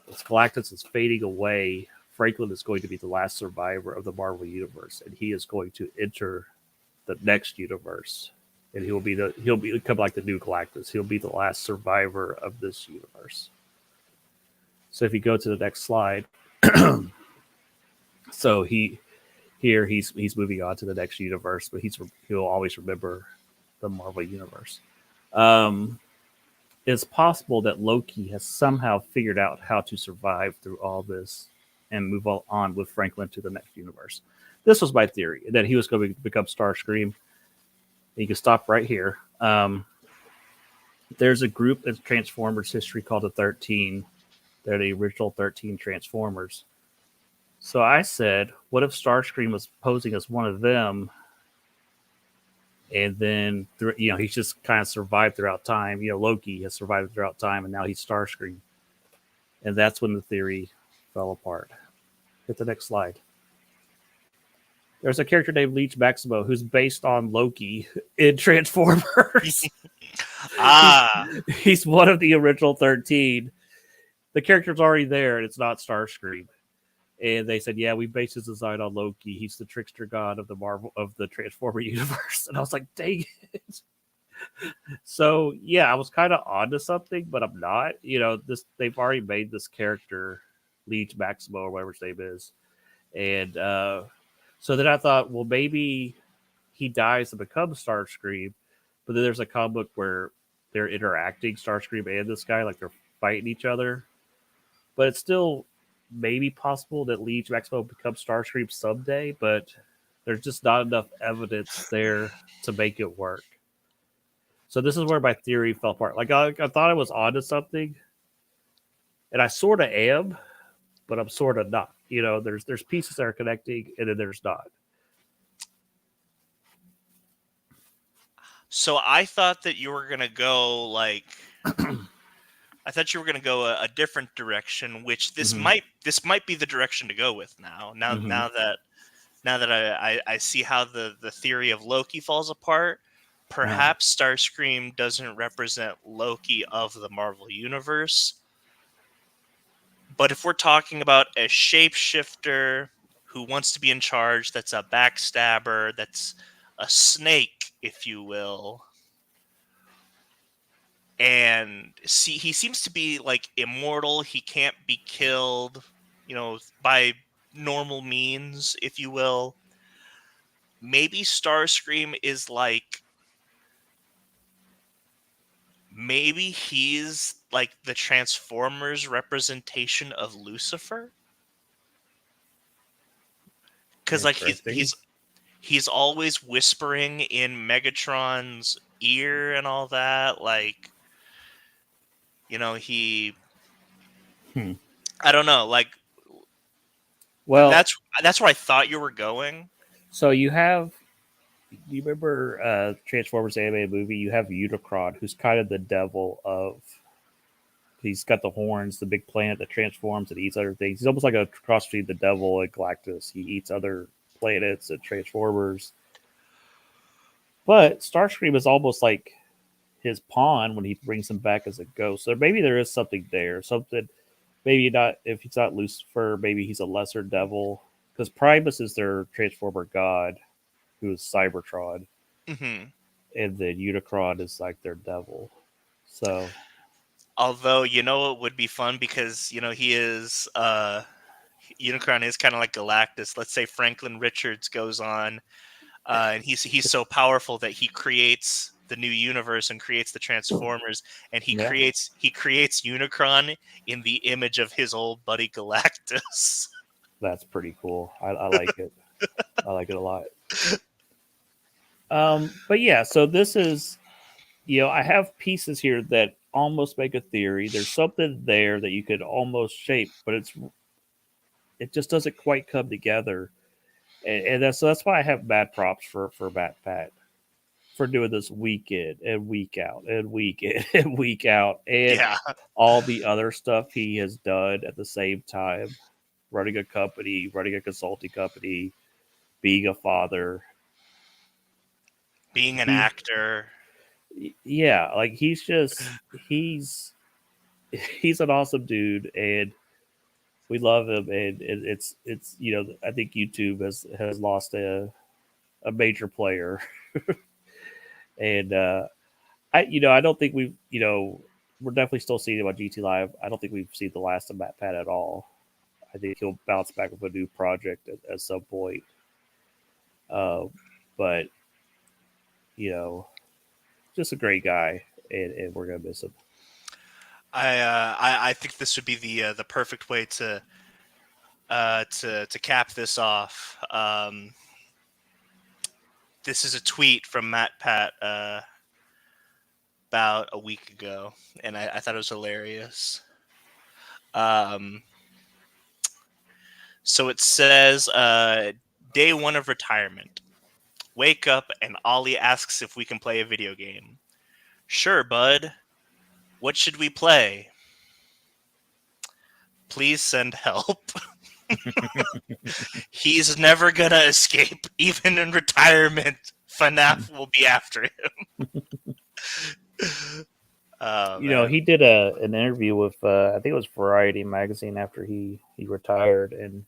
as Galactus is fading away, Franklin is going to be the last survivor of the Marvel Universe, and he is going to enter the next universe, and he'll become like the new Galactus. He'll be the last survivor of this universe. So if you go to the next slide, so he's moving on to the next universe, but he'll always remember the Marvel universe. Um, it's possible that Loki has somehow figured out how to survive through all this and move on with Franklin to the next universe. This was my theory that he was going to become Starscream. You can stop right here. There's a group in Transformers history called the 13. They're the original 13 Transformers. So I said, what if Starscream was posing as one of them, and then he's just kind of survived throughout time. Loki has survived throughout time, and now he's Starscream, and that's when the theory fell apart. Hit the next slide. There's a character named Leech Maximo who's based on Loki in Transformers. Ah, he's one of the original 13. The character's already there, and it's not Starscream. And they said, "Yeah, we based his design on Loki. He's the trickster god of the Transformer universe." And I was like, "Dang it!" So yeah, I was kind of onto something, but I'm not. They've already made this character, Leech Maximo or whatever his name is, and so then I thought, well, maybe he dies and becomes Starscream, but then there's a comic book where they're interacting, Starscream and this guy, like they're fighting each other. But it's still maybe possible that Leech Maximo becomes Starscream someday, but there's just not enough evidence there to make it work. So this is where my theory fell apart. Like I thought I was onto something, and I sort of am, but I'm sort of not. There's pieces that are connecting, and then there's not. so I thought that you were gonna go like I thought you were gonna go a different direction, which Mm-hmm. this might be the direction to go with now. Now Mm-hmm. now that I see how the theory of Loki falls apart, Uh-huh. perhaps Starscream doesn't represent Loki of the Marvel universe. But if we're talking about a shapeshifter who wants to be in charge, that's a backstabber, that's a snake, if you will, and see, he seems to be like immortal. He can't be killed, by normal means, if you will. Maybe Starscream is like, maybe he's like the Transformers representation of Lucifer, because like Interesting. he's always whispering in Megatron's ear and all that. Like, he, Hmm. I don't know, like Well, that's where I thought you were going. so you have. Do you remember Transformers anime movie? You have Unicron, who's kind of the devil of. He's got the horns, the big planet that transforms and eats other things. He's almost like a cross between the devil and Galactus. He eats other planets and Transformers. But Starscream is almost like his pawn when he brings him back as a ghost. So maybe there is something there. Something maybe not if he's not Lucifer, maybe he's a lesser devil. Because Primus is their Transformer god, who is Cybertron, Hmm. and then Unicron is like their devil. So Although, it would be fun because, he is Unicron is kind of like Galactus. Let's say Franklin Richards goes on, and he's so powerful that he creates the new universe and creates the Transformers, and yeah, he creates Unicron in the image of his old buddy Galactus. that's pretty cool. I like it. I like it a lot. But yeah, so this is I have pieces here that almost make a theory. There's something there that you could almost shape, but it just doesn't quite come together. And that's why I have mad props for MatPat for doing this week in and week out and week in and week out and Yeah, all the other stuff he has done at the same time, running a company, running a consulting company, being a father. being an He actor. yeah, like he's he's an awesome dude, and we love him. And it's I think YouTube has lost a major player, and I don't think we've we're definitely still seeing him on GT Live. I don't think we've seen the last of MatPat at all. I think he'll bounce back with a new project at some point. Uh, but just a great guy, and we're gonna miss him. I think this would be the perfect way to cap this off. This is a tweet from MatPat about a week ago, and I thought it was hilarious. Um, so it says, day one of retirement. Wake up and Ollie asks if we can play a video game. Sure, bud. What should we play? Please send help. He's never gonna escape. Even in retirement, FNAF will be after him. Oh man. He did an interview with I think it was Variety magazine after he retired, and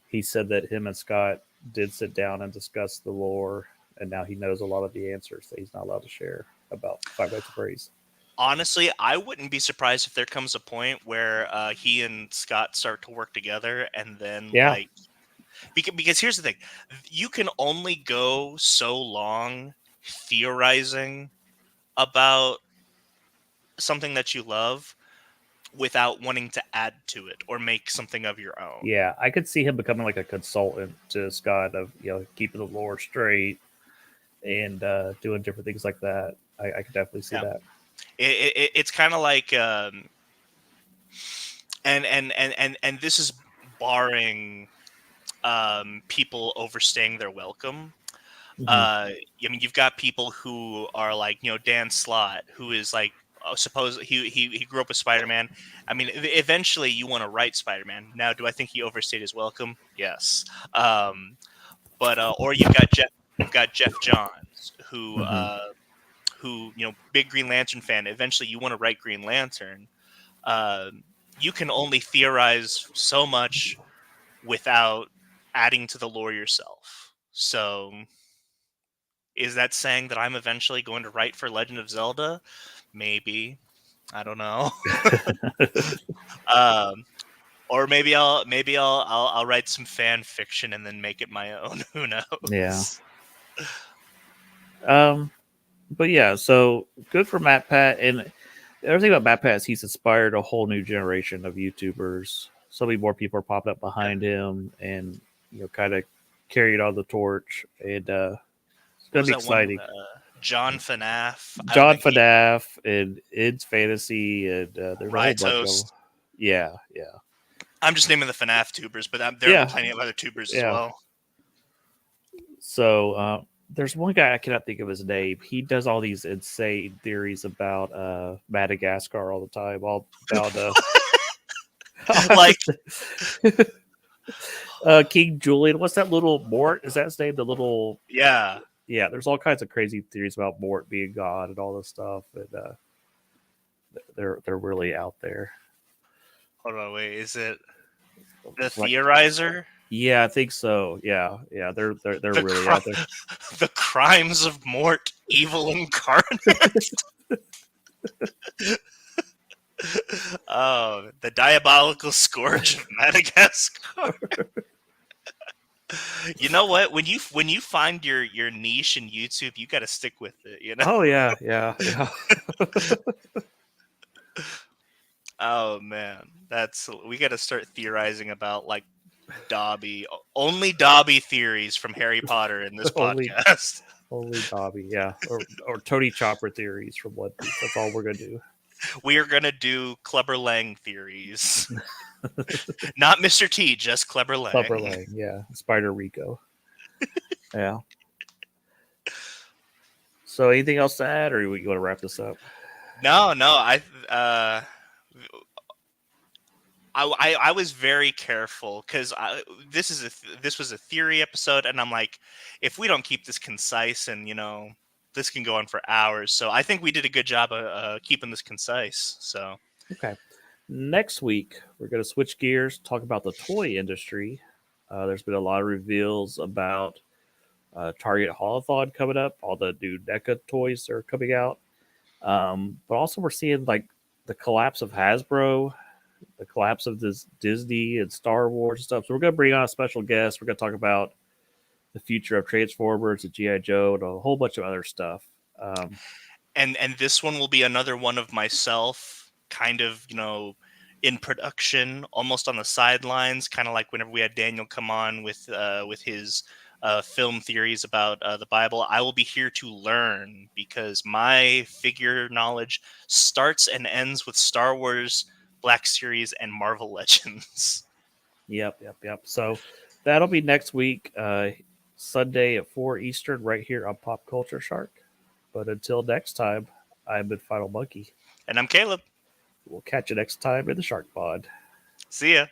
he said that him and Scott did sit down and discuss the lore, and now he knows a lot of the answers that he's not allowed to share about Five Nights at Freddy's. Honestly, I wouldn't be surprised if there comes a point where he and Scott start to work together, and then Yeah, because here's the thing, you can only go so long theorizing about something that you love without wanting to add to it or make something of your own. yeah, I could see him becoming like a consultant to Scott of keeping the lore straight and doing different things like that. I could definitely see Yeah. that. It's kind of like and this is barring people overstaying their welcome. I mean, you've got people who are like, Dan Slott, who is like, suppose he grew up with Spider-Man. I mean, eventually you want to write Spider-Man. Now, do I think he overstayed his welcome? Yes. But or you've got Jeff Johns, who big Green Lantern fan. Eventually you want to write Green Lantern. You can only theorize so much without adding to the lore yourself. So is that saying that I'm eventually going to write for Legend of Zelda? Maybe. I don't know. um, or maybe I'll write some fan fiction and then make it my own. Who Yeah. knows? But yeah, so good for MatPat. And the other thing about MatPat is he's inspired a whole new generation of YouTubers. So many more people are popping up behind him, and kind of carried on the torch. And it's What gonna was be that one? exciting. John FNAF. I don't John think he. FNAF and Id's Fantasy, and there's a whole bunch of them. Rytos. Yeah, yeah, I'm just naming the FNAF tubers, but there are yeah, plenty of other tubers as yeah. well. So there's one guy I cannot think of his name. He does all these insane theories about Madagascar all the time. All about Like, King Julian. What's that little Mort? Is that his name? The little yeah. yeah. There's all kinds of crazy theories about Mort being God and all this stuff, and they're really out there. Hold on, wait. Is it the Like, Theorizer? yeah, I think so. Yeah, yeah. They're The really out there. the crimes of Mort, evil incarnate. Oh, the diabolical scourge of Madagascar. You know what? When you find your niche in YouTube, you got to stick with it. Oh yeah, yeah, yeah. Oh man, we got to start theorizing about like Dobby. Only Dobby theories from Harry Potter in this only podcast. only Dobby, yeah, or Tony Chopper theories from One Piece. That's all we're gonna do. We are gonna do Clubber Lang theories, not Mr. T, just Clubber Lang. Clubber Lang, yeah, Spider Rico, yeah. So, anything else to add, or you want to wrap this up? No, I was very careful because this was a theory episode, and I'm like, if we don't keep this concise, and this can go on for hours. So I think we did a good job of keeping this concise. So Okay. Next week, we're going to switch gears, talk about the toy industry. There's been a lot of reveals about Target Holothon coming up. All the new NECA toys are coming out. But also we're seeing like the collapse of Hasbro, the collapse of this Disney and Star Wars and stuff. So we're gonna bring on a special guest. We're gonna talk about the future of Transformers and GI Joe and a whole bunch of other stuff. Um, And this one will be another one of myself, kind of, in production, almost on the sidelines, kind of like whenever we had Daniel come on with his film theories about the Bible. I will be here to learn because my figure knowledge starts and ends with Star Wars, Black Series, and Marvel Legends. yep. So that'll be next week, Sunday at 4 Eastern, right here on Pop Culture Shark. But until next time, I've been Final Monkey. And I'm Caleb. We'll catch you next time in the Shark Pod. See ya.